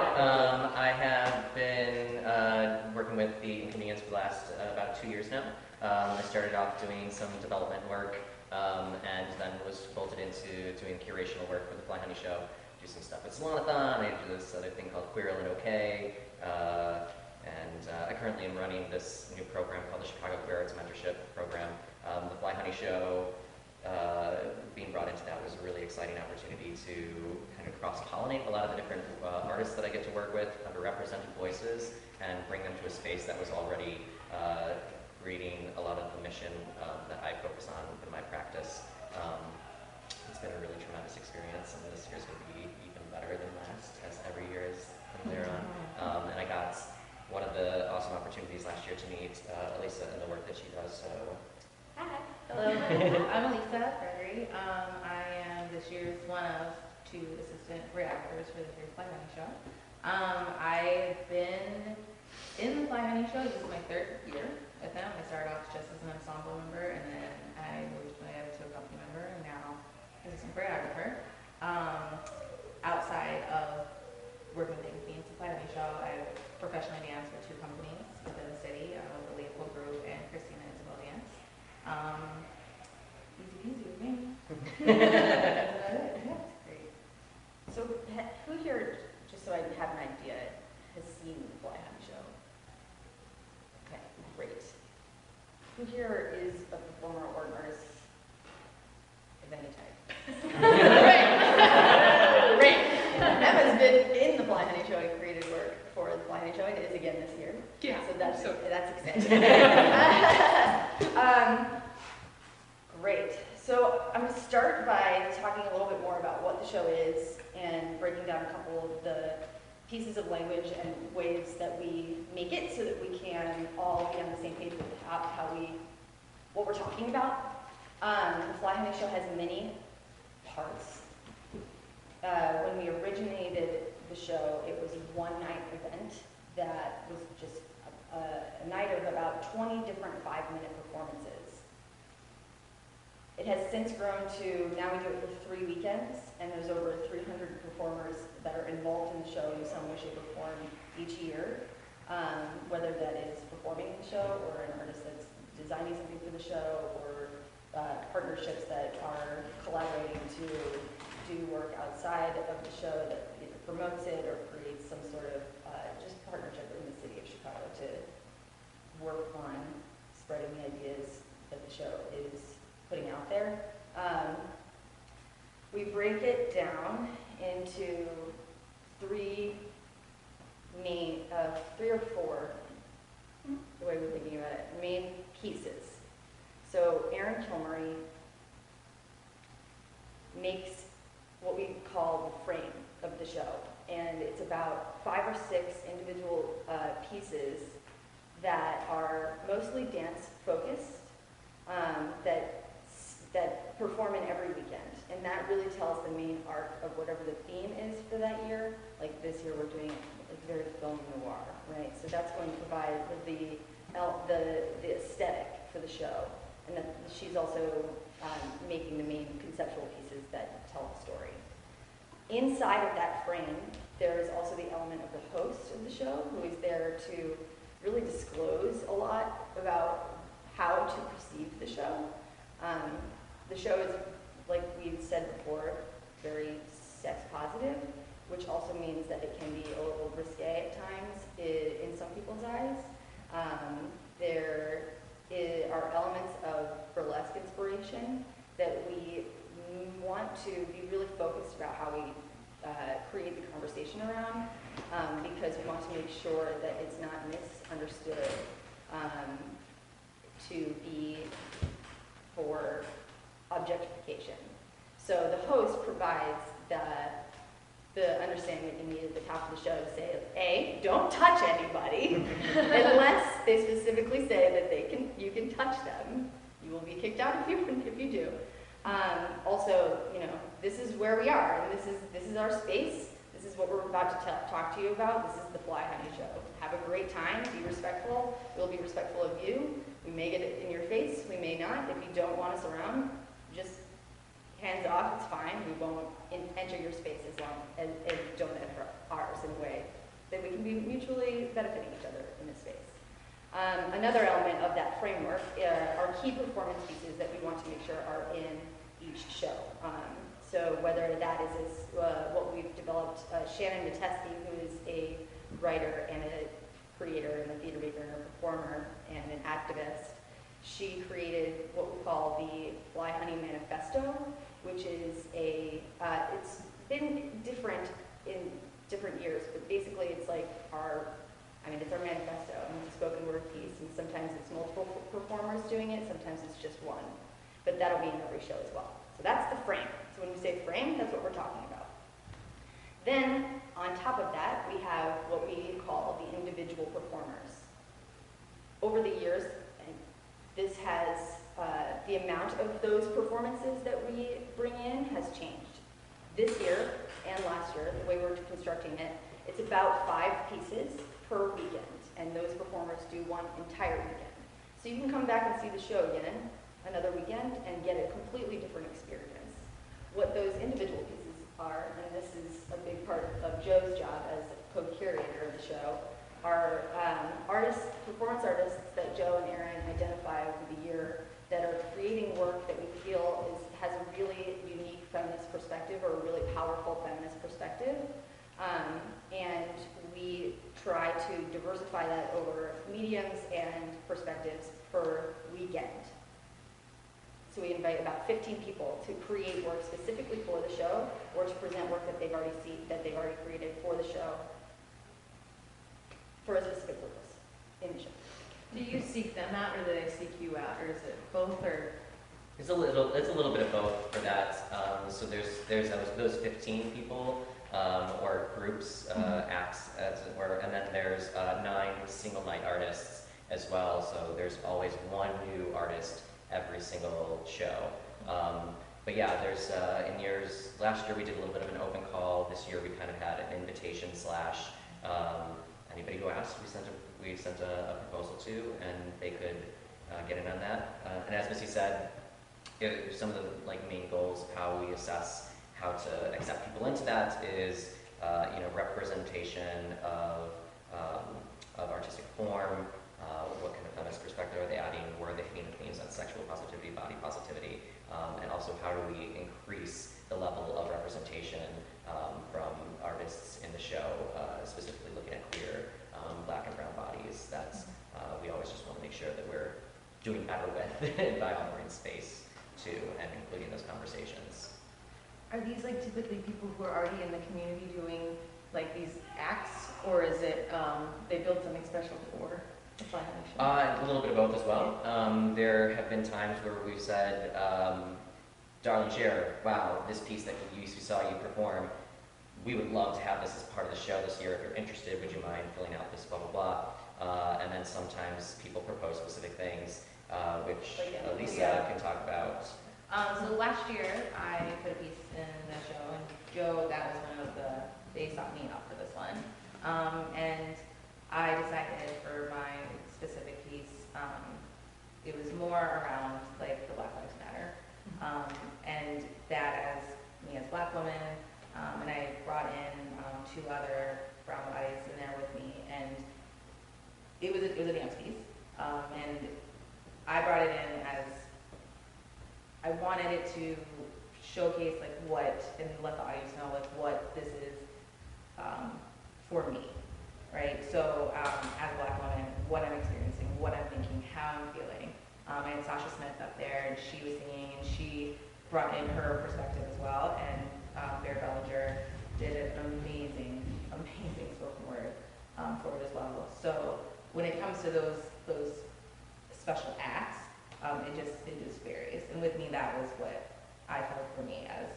I have been working with The Inconvenience for the last about 2 years now. I started off doing some development work, and then was bolted into doing curational work for the Fly Honey Show. Do some stuff at Salon-a-thon. I do this other thing called Queer and OK, and I currently am running this new program called the Chicago Queer Arts Mentorship Program. The Fly Honey Show, being brought into that was a really exciting opportunity to kind of cross-pollinate a lot of the different artists that I get to work with, underrepresented voices, and bring them to a space that was already reading a lot of the mission that I focus on in my practice. It's been a really tremendous experience, and this year's going to be even better than last, as every year is from there on. And I got one of the awesome opportunities last year to meet Elisa and the work that she does. So, hi. Hello, I'm Elisa Gregory. I am this year's one of 2 assistant choreographers for this year's Fly Honey Show. I've been in the Fly Honey Show. This is my 3rd year with them. I started off just as an ensemble member, and then I moved my way to a company member, and now assistant choreographer. Outside of working with the Inconvenience Fly Honey Show, I professionally dance for 2 companies within the city, the Leopold Group and Christina Isabel Dance. Easy peasy with me. That's about it. Yeah. Great. So who here, just so I have an idea, has seen the Fly Honey Show? Okay, great. Who here is a performer or an artist of any type? Great. Great. Emma's been in the Fly Honey Show and created work for the Fly Honey Show. It is again this year. Yeah. So that's So- exciting. Great. So I'm going to start by talking a little bit more about what the show is and breaking down a couple of the pieces of language and ways that we make it so that we can all be on the same page with what we're talking about. The Fly Honey Show has many parts. When we originated the show, it was a one-night event that was just a night of about 20 different 5-minute performances. It has since grown to, now we do it for 3 weekends, and there's over 300 performers that are involved in the show in some way, shape, or form each year, whether that is performing in the show or an artist that's designing something for the show or partnerships that are collaborating to do work outside of the show that either promotes it or creates some sort of just partnership in the city of Chicago to work on spreading the ideas that the show is putting out there. We break it down into three or four, the way we're thinking about it, main pieces. So Aaron Kilmurray makes what we call the frame of the show, and it's about 5 or 6 individual pieces that are mostly dance focused, that perform in every weekend, and that really tells the main arc of whatever the theme is for that year. Like this year we're doing like very film noir, right? So that's going to provide the aesthetic for the show, and then she's also making the main conceptual pieces that tell the story. Inside of that frame, there is also the element of the host of the show, who is there to really disclose a lot about how to perceive the show. The show is, like we've said before, very sex positive, which also means that it can be a little risque at times in some people's eyes. There are elements of burlesque inspiration that we want to be really focused about how we create the conversation around, because we want to make sure that it's not misunderstood to be for objectification. So the host provides the understanding that you need at the top of the show to say, A, don't touch anybody, unless they specifically say that you can touch them. You will be kicked out if you do. Also, this is where we are, and this is our space. This is what we're about to talk to you about. This is the Fly Honey Show. Have a great time. Be respectful. We'll be respectful of you. We may get it in your face. We may not. If you don't want us around, just hands off. It's fine. We won't enter your space as long as you don't enter ours in a way that we can be mutually benefiting each other in this space. Another element of that framework are key performance pieces that we want to make sure are in each show. So whether that is what we've developed, Shannon Matesky, who is a writer and a creator and a theater maker and a performer and an activist, she created what we call the Fly Honey Manifesto, which is it's been different in different years, but basically it's like it's our manifesto. It's a spoken word piece, and sometimes it's multiple performers doing it, sometimes it's just one. But that'll be in every show as well. So that's the frame. So when we say frame, that's what we're talking about. Then, on top of that, we have what we call the individual performers. Over the years, this has, the amount of those performances that we bring in has changed. This year and last year, the way we're constructing it, it's about 5 pieces per weekend, and those performers do one entire weekend. So you can come back and see the show again another weekend and get a completely different experience. What those individual pieces are, and this is a big part of Joe's job as co-curator of the show, are performance artists that Joe and Aaron identify over the year that are creating work that we feel has a really unique feminist perspective or a really powerful feminist perspective. And we try to diversify that over mediums and perspectives per weekend. So we invite about 15 people to create work specifically for the show, or to present work that they've already created for the show. for a specific purpose in the show. Do you seek them out, or do they seek you out, or is it both, or? It's a little bit of both for that. So there's those 15 people or groups, acts as it were, and then there's 9 single night artists as well. So there's always one new artist every single show. But yeah, there's last year we did a little bit of an open call. This year we kind of had an invitation slash anybody who asked, we sent a proposal to, and they could get in on that. And as Missy said, some of the main goals of how we assess how to accept people into that is representation of artistic form, what kind of feminist perspective are they adding, where are they hitting the themes on sexual positivity, body positivity, and also how do we increase the level of representation from artists in the show, specifically looking at queer, black and brown bodies. That's we always just want to make sure that we're doing better with by offering space to and including those conversations. Are these typically people who are already in the community doing these acts, or is it they build something special for the Fly Honey show? A little bit of both as well. There have been times where we've said, Darlene Scherer, wow, this piece that we saw you perform, we would love to have this as part of the show this year. If you're interested, would you mind filling out this blah, blah, blah. And then sometimes people propose specific things, which Lisa can talk about. So last year, I put a piece in the show, and Joe, that was one of they sought me out for this one. And I decided for my specific piece, it was more around the Black Lives Matter. And that as me as a Black woman, and I brought in 2 other brown bodies in there with me, and it was a dance piece. And I brought it in as I wanted it to showcase what, and let the audience know what this is for me, right? So as a Black woman, what I'm experiencing, what I'm thinking, how I'm feeling. I had Sasha Smith up there, and she was singing, and she brought in her perspective as well, and Bear Bellinger did an amazing spoken word for it as well. So when it comes to those special acts, it just varies. And with me, that was what I felt for me as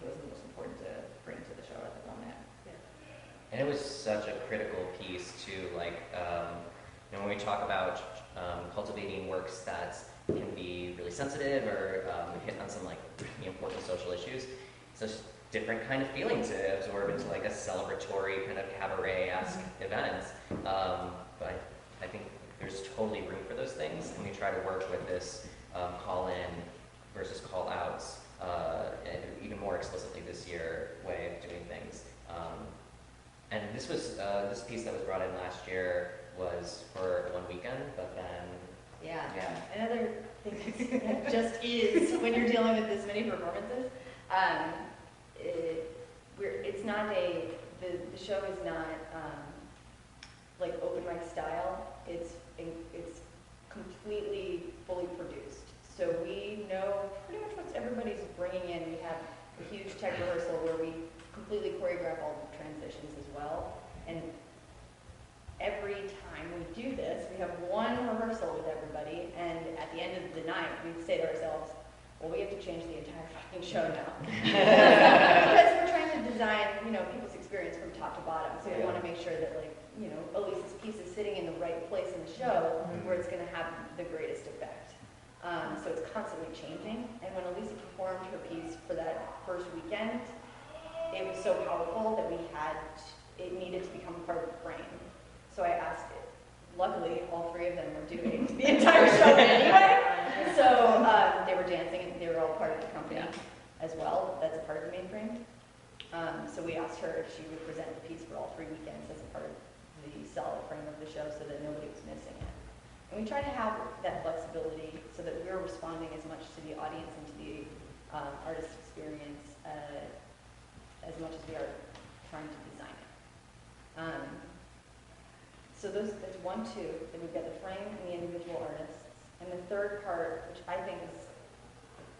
was the most important to bring to the show at the moment. And it was such a critical piece too, when we talk about cultivating works that can be really sensitive or hit on some really important social issues, it's a different kind of feeling to absorb into a celebratory kind of cabaret-esque event. But I think there's totally room for those things, and we try to work with this call-in versus call-outs even more explicitly this year way of doing things. And this piece that was brought in last year was for one weekend, but then Another thing that just is when you're dealing with this many performances, it's not the show is not open mic style. It's completely fully produced. So we know pretty much what everybody's bringing in. We have a huge tech rehearsal where we completely choreograph all the transitions as well. And every time we do this, we have one rehearsal with everybody, and at the end of the night, we say to ourselves, well, we have to change the entire fucking show now. Because we're trying to design, people's experience from top to bottom. So we want to make sure that, Elise's piece is sitting in the right place in the show where it's going to have the greatest effect. So it's constantly changing. And when Elise performed her piece for that first weekend, it was so powerful that it needed to become part of the frame. So I asked it. Luckily, all 3 of them were doing the entire show anyway. So they were dancing, and they were all part of the company as well. That's a part of the main frame. So we asked her if she would present the piece for all 3 weekends as a part of the solid frame of the show so that nobody was missing it. And we try to have that flexibility so that we're responding as much to the audience and to the artist experience as much as we are trying to design it. So that's 1, 2. Then we've got the frame and the individual artists. And the third part, which I think is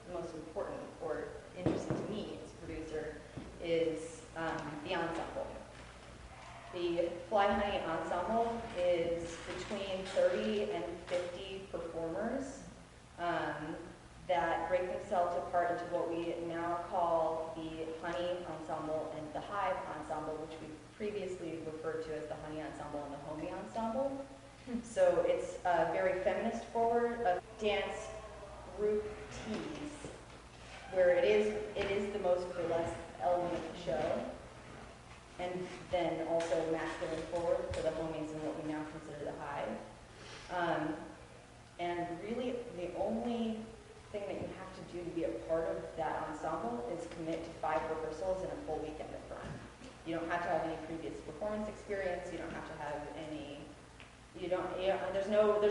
the most important or interesting to me as a producer, is the ensemble. The Fly Hive Honey Ensemble is between 30 and 50 performers that break themselves apart into what we now call the Honey Ensemble and the Hive Ensemble, which we previously referred to as the Honey Ensemble and the Homie Ensemble. So it's very feminist forward, a dance group tease, where it is the most burlesque element of the show, and then also masculine forward for the homies and what we now consider the Hive. And really, the only thing that you have to do to be a part of that ensemble is commit to 5 rehearsals and a full weekend of fun. You don't have to have any previous performance experience. You don't have to have any. There's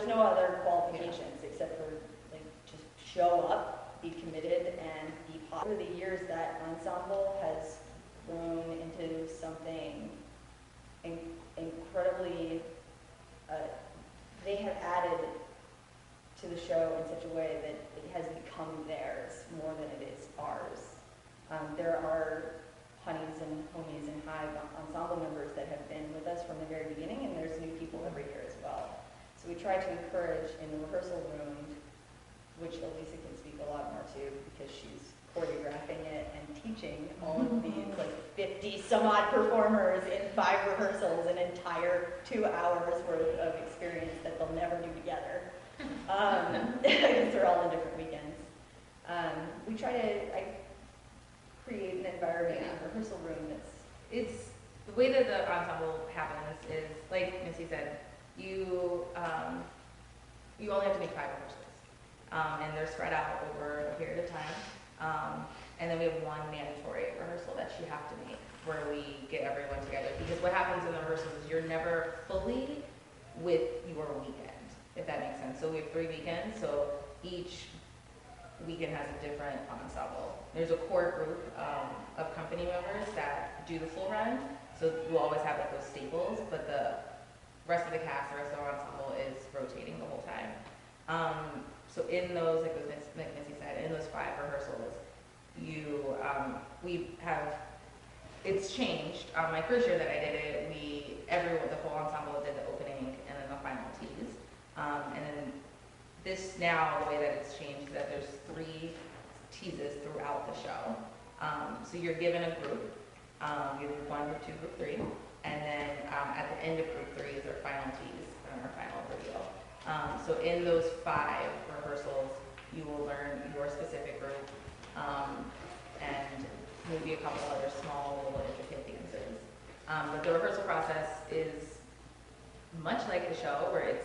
no other qualifications except for like just show up, be committed, and be positive. Over the years, that ensemble has grown into something incredibly. They have added to the show in such a way that it has become theirs more than it is ours. There are honeys and homies and Hive ensemble members that have been with us from the very beginning, and there's new people every year as well. So we try to encourage in the rehearsal room, which Elisa can speak a lot more to because she's choreographing it and teaching all of these like 50 some odd performers in 5 rehearsals, an entire 2 hours worth of experience that they'll never do together. Because they're all in different weekends. We try to create an environment in the rehearsal room it's the way that the ensemble happens is, like Missy said, you only have to make 5 rehearsals. And they're spread out over a period of time. And then we have 1 mandatory rehearsal that you have to make where we get everyone together. Because what happens in the rehearsals is you're never fully with your weekend, if that makes sense. So we have 3 weekends, so each weekend has a different ensemble. There's a core group of company members that do the full run, so we'll always have like those staples, but the rest of the cast, the rest of the ensemble is rotating the whole time. So in those, like Missy said, in those 5 rehearsals, we have, it's changed. My first year that I did it, the whole ensemble did the opening and then the final tease. And then this now, the way that it's changed is that there's 3 teases throughout the show. So you're given a group, either group 1, group 2, group 3, and then at the end of group 3 is our final tease and our final reveal. So in those 5 rehearsals, you will learn your specific group and maybe a couple other small little intricate dances. But the rehearsal process is much like the show, where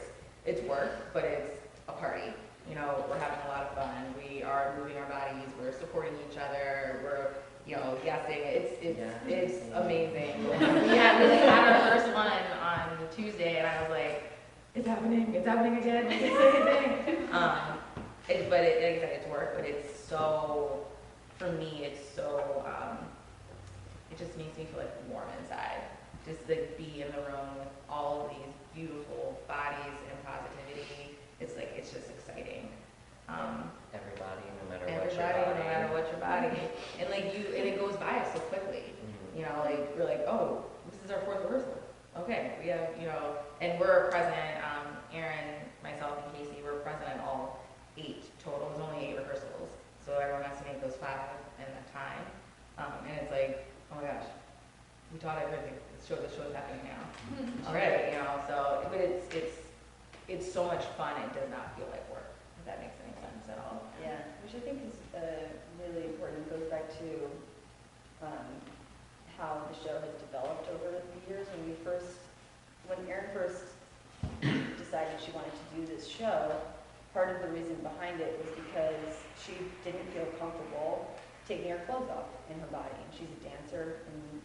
it's work, but it's a party. You know, we're having a lot of fun. We are moving our bodies. We're supporting each other. We're, guessing. It's amazing. we had our first one on Tuesday, and I was like, it's happening again. It's the same thing. Like I said, it's work, but it's so, for me, it's so, it just makes me feel like warm inside. Just to be in the room with all of these beautiful bodies and positivity. It's just exciting. Everybody, no matter what your body. And and it goes by so quickly. Mm-hmm. We're like, oh, this is our 4th rehearsal. Okay, we have, and we're present, Aaron, myself, and Casey, we're present at all 8 total. It was only 8 rehearsals. So everyone has to make those 5 in that time. And it's like, oh my gosh, we taught everything. The show's happening now. Already, so, but it's so much fun, it does not feel like work, if that makes any sense at all. Yeah, which I think is really important. It goes back to how the show has developed over the years. When Erin first decided she wanted to do this show, part of the reason behind it was because she didn't feel comfortable taking her clothes off in her body. And she's a dancer, and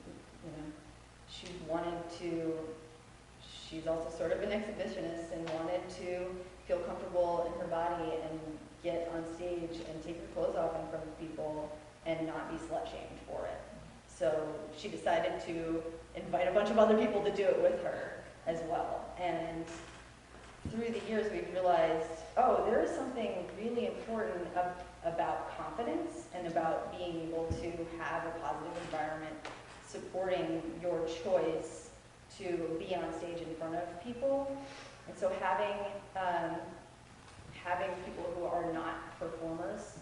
she's also sort of an exhibitionist and wanted to feel comfortable in her body and get on stage and take her clothes off in front of people and not be slut-shamed for it. So she decided to invite a bunch of other people to do it with her as well. And through the years, we've realized, there is something really important about confidence and about being able to have a positive environment supporting your choice to be on stage in front of people. And so having people who are not performers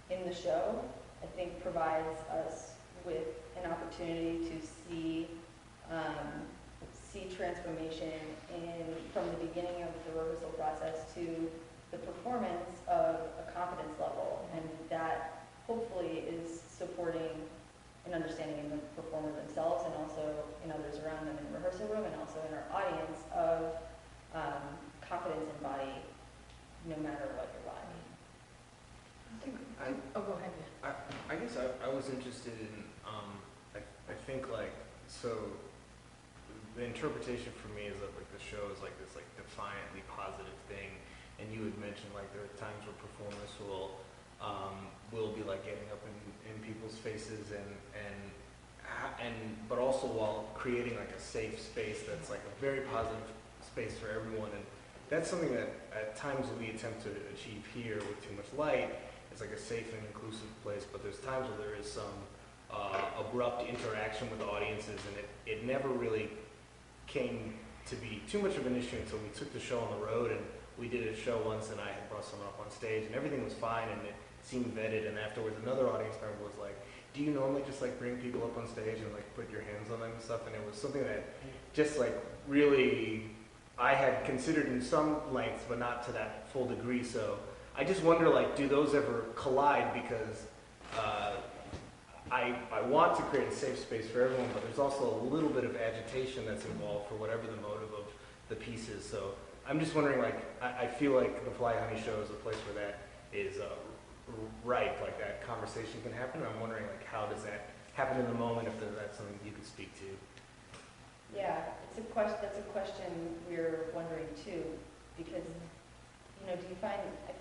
in the show, I think provides us with an opportunity to see transformation from the beginning of the rehearsal process to the performance of a confidence level, and that hopefully is supporting an understanding in the performer themselves and also in others around them in the rehearsal room and also in our audience of confidence in body, no matter what your body. Go ahead. I guess I was interested in, I think like, so the interpretation for me is that like the show is like this like defiantly positive thing, and you had mentioned like there are times where performers will be like getting up in people's faces and but also while creating like a safe space that's like a very positive space for everyone, and that's something that at times we attempt to achieve here with Too Much Light. It's like a safe and inclusive place, but there's times where there is some abrupt interaction with audiences, and it never really came to be too much of an issue until we took the show on the road, and we did a show once and I had brought someone up on stage and everything was fine and it seemed vetted, and afterwards another audience member was like, do you normally just like bring people up on stage and like put your hands on them and stuff? And it was something that just like really I had considered in some lengths but not to that full degree. So I just wonder, like, do those ever collide? Because I want to create a safe space for everyone, but there's also a little bit of agitation that's involved for whatever the motive of the piece is. So I'm just wondering, like, I feel like the Fly Honey show is a place where that is ripe, like that conversation can happen. I'm wondering, like, how does that happen in the moment, if that's something you could speak to? Yeah, that's a question we're wondering too, because, you know, do you find, I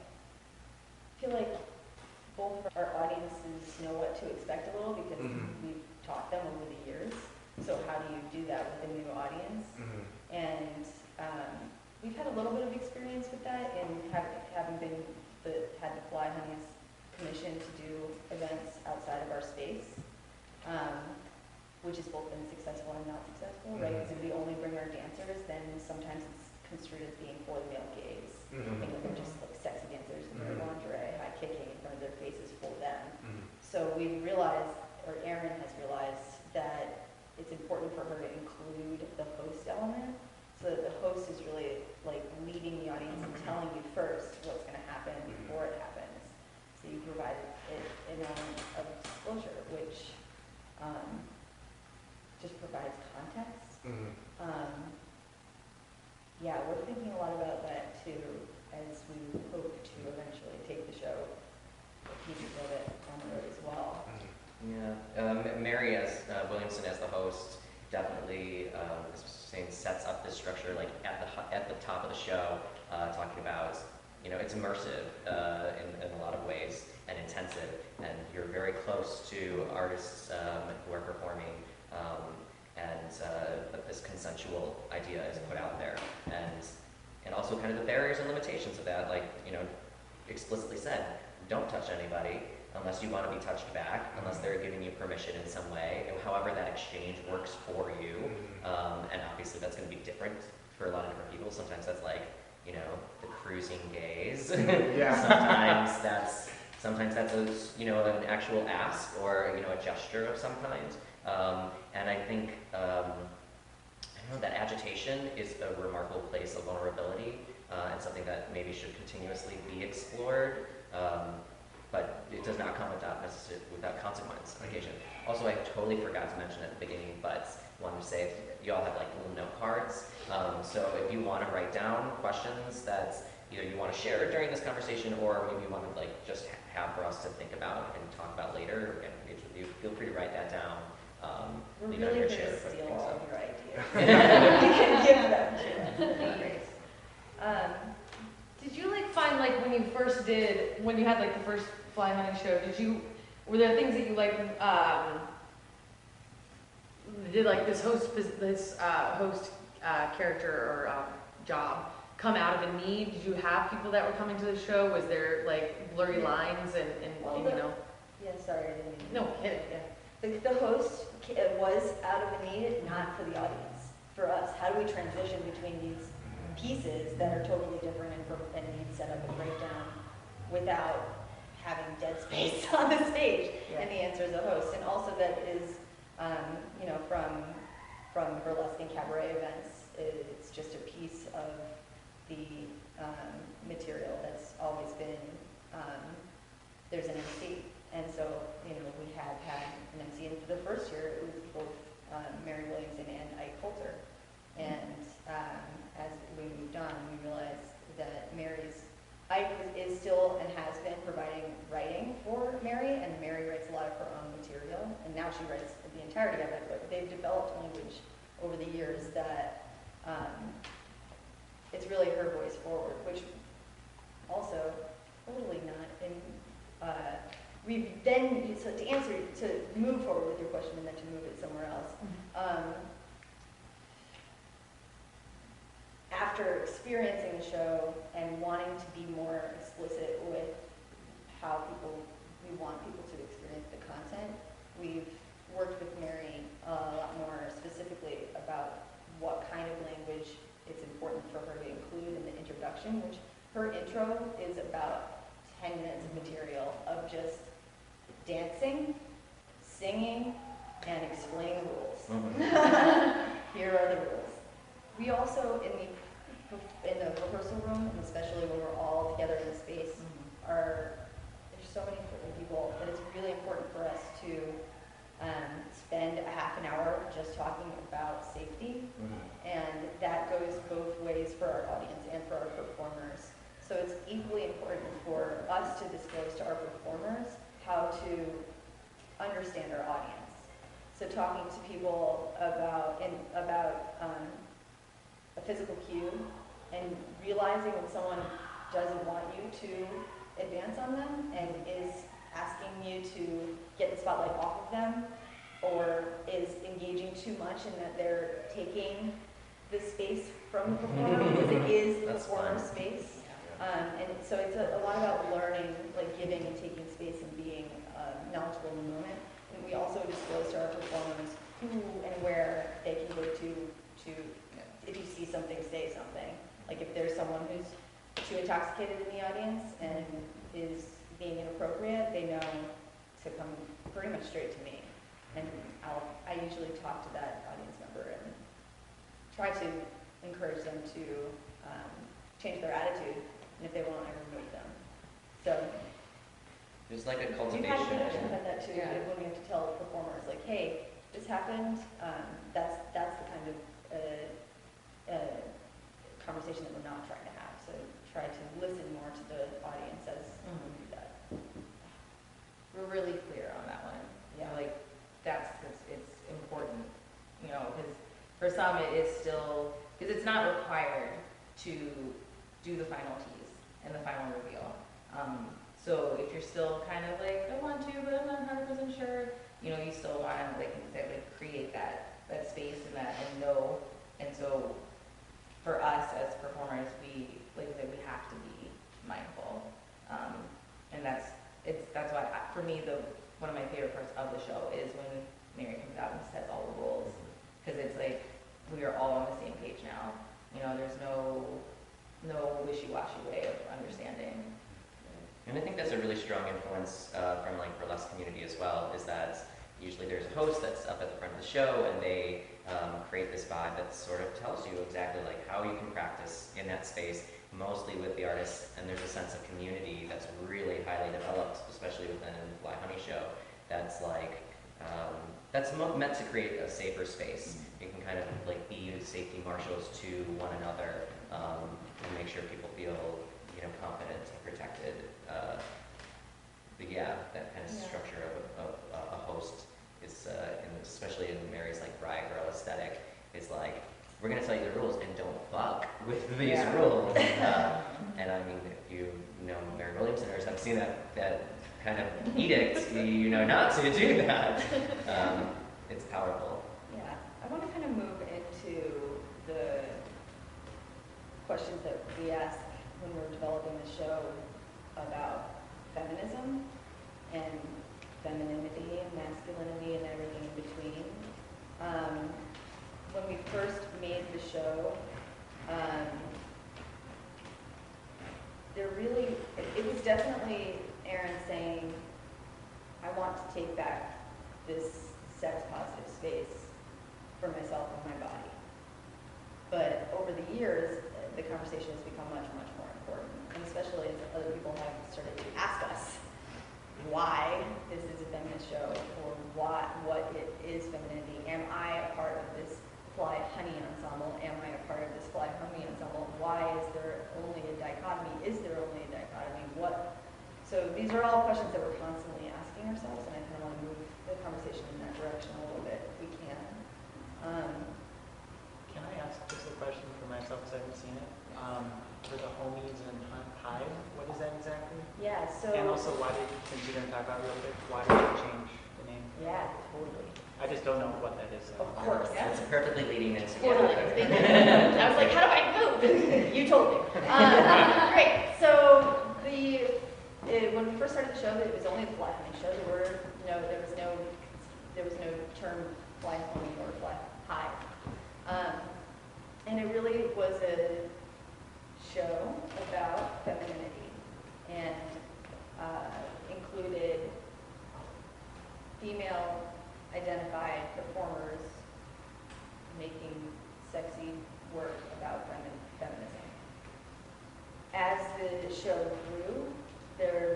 feel like both of our audiences know what to expect a little because we've taught them over the years. So how do you do that with a new audience? And we've had a little bit of experience with that in having had the Fly Honey's commission to do events outside of our space, which has both been successful and not successful, right? Because if we only bring our dancers, then sometimes it's construed as being for the male gaze. Think of them just like sexy dancers in their lingerie, high kicking in front of their faces for them. So we've realized, or Erin has realized, that it's important for her to include the host element, so that the host is really like leading the audience and telling you first what's going to happen before it happens. So you provide it an element of disclosure, which just provides context. Yeah, we're thinking a lot about that too, as we hope to eventually take the show a piece of it on the road as well. Yeah, Mary as Williamson as the host definitely sets up this structure like at the top of the show, talking about, you know, it's immersive in a lot of ways and intensive, and you're very close to artists who are performing, and this consensual idea is put out there, and also kind of the barriers and limitations of that, like, you know, explicitly said, don't touch anybody unless you want to be touched back, unless they're giving you permission in some way, and however that exchange works for you, and obviously that's going to be different for a lot of different people. Sometimes that's like, you know, the cruising gaze. Sometimes that's a, you know, an actual ask or, you know, a gesture of some kind. And I think, I don't know, that agitation is a remarkable place of vulnerability, and something that maybe should continuously be explored. But it does not come without consequence on occasion. Also, I totally forgot to mention at the beginning, but wanted to say, you all have like little note cards. So if you want to write down questions that either you want to share during this conversation, or maybe you want to like just have for us to think about and talk about later, or engage with you, feel free to write that down. We're really going to steal all of your ideas. We can give them to us. Did you like find, like, when you had like the first Fly Honey show, were there things that you like did like this host character or job come out of a need? Did you have people that were coming to the show? Was there like blurry lines and you know? Yeah, sorry, I didn't mean No, kidding. Yeah. The host was out of a need, not for the audience. for us, how do we transition between these pieces that are totally different and need setup and breakdown without having dead space on the stage? Yeah. And the answer is a host. And also that is, from burlesque and cabaret events, it's just a piece of the material that's always been, there's an MC. And so, we had an MC, and for the first year, it was both Mary Williamson and Ike Coulter. And as we moved on, we realized that Ike is still and has been providing writing for Mary, and Mary writes a lot of her own material, and now she writes the entirety of it, but they've developed language over the years that it's really her voice forward, which also totally not in, we've then, so to move forward with your question and then to move it somewhere else, after experiencing the show and wanting to be more explicit with how we want people to experience the content, we've worked with Mary a lot more specifically about what kind of language it's important for her to include in the introduction, which her intro is about 10 minutes of material of just dancing, singing, and explaining rules. Here are the rules. We also, in the rehearsal room, and especially when we're all together in a space, there's so many different people that it's really important for us to spend a half an hour just talking about safety, and that goes both ways for our audience and for our performers. So it's equally important for us to disclose to our performers how to understand our audience. So talking to people about a physical cue and realizing when someone doesn't want you to advance on them and is asking you to get the spotlight off of them, or is engaging too much in that they're taking the space from the performer because it is the performer's space. And so it's a lot about learning, like giving and taking space and being knowledgeable in the moment. And we also disclose to our performers who and where they can go to if you see something, say something. Like if there's someone who's too intoxicated in the audience and is being inappropriate, they know to come pretty much straight to me. And I usually talk to that audience member and try to encourage them to change their attitude. And if they won't, I remove them. So there's like a we've cultivation. had that too. Yeah. When we have to tell performers, like, hey, this happened. That's the kind of conversation that we're not trying to have. So try to listen more to the audience as we do that. We're really clear on that one. Yeah. Like, it's important, because for some it is still, because it's not required to do the final tease and the final reveal. So if you're still kind of like, I want to, but I'm not 100% sure, you still want to, like you said, create that space and know. And so for us as performers, we have to be mindful. And that's why, for me, one of my favorite parts of the show is when Mary comes out and sets all the rules. Because it's like, we are all on the same page now. There's no wishy-washy way of understanding. And I think that's a really strong influence from like burlesque community as well, is that usually there's a host that's up at the front of the show and they create this vibe that sort of tells you exactly like how you can practice in that space, mostly with the artists, and there's a sense of community that's really highly developed, especially within the Fly Honey show, that's like, that's meant to create a safer space. You can kind of like be safety marshals to one another and make sure people feel confident and protected. But yeah, that kind of structure of a host is, especially in Mary's like Riot Girl aesthetic, is like, we're going to tell you the rules and don't fuck with these rules. And I mean, if you know Mary Williamson or have seen that kind of edict, you know not to do that. It's powerful. Yeah, I want to kind of move into the questions that we ask when we're developing the show about feminism and femininity and masculinity and everything in between. when we first made the show, it was definitely Aaron saying, I want to take back this sex-positive space for myself and my body. But over the years, the conversation has become much, much more important, and especially as other people have started to ask us why this is a feminist show, or what it is femininity. Am I a part of this fly honey ensemble? Am I a part of this fly honey ensemble? Why is there only a dichotomy? Is there only a dichotomy? So these are all questions that we're constantly asking ourselves, and I kind of want to move the conversation in that direction a little bit if we can. Can I ask just a question for myself because I haven't seen it? For the homies and hive, what is that exactly? Yeah, so... And also, since you're going to talk about it real quick, why did you change the name? Yeah, totally. I just don't know what that is. Of course. That's perfectly leading into Totally. I was like, how do I move? You told me. Great. So when we first started the show, it was only a fly honey show. There was no term fly honey or fly hive. And it really was a show about femininity and included female identified performers making sexy work about feminism. As the show grew, there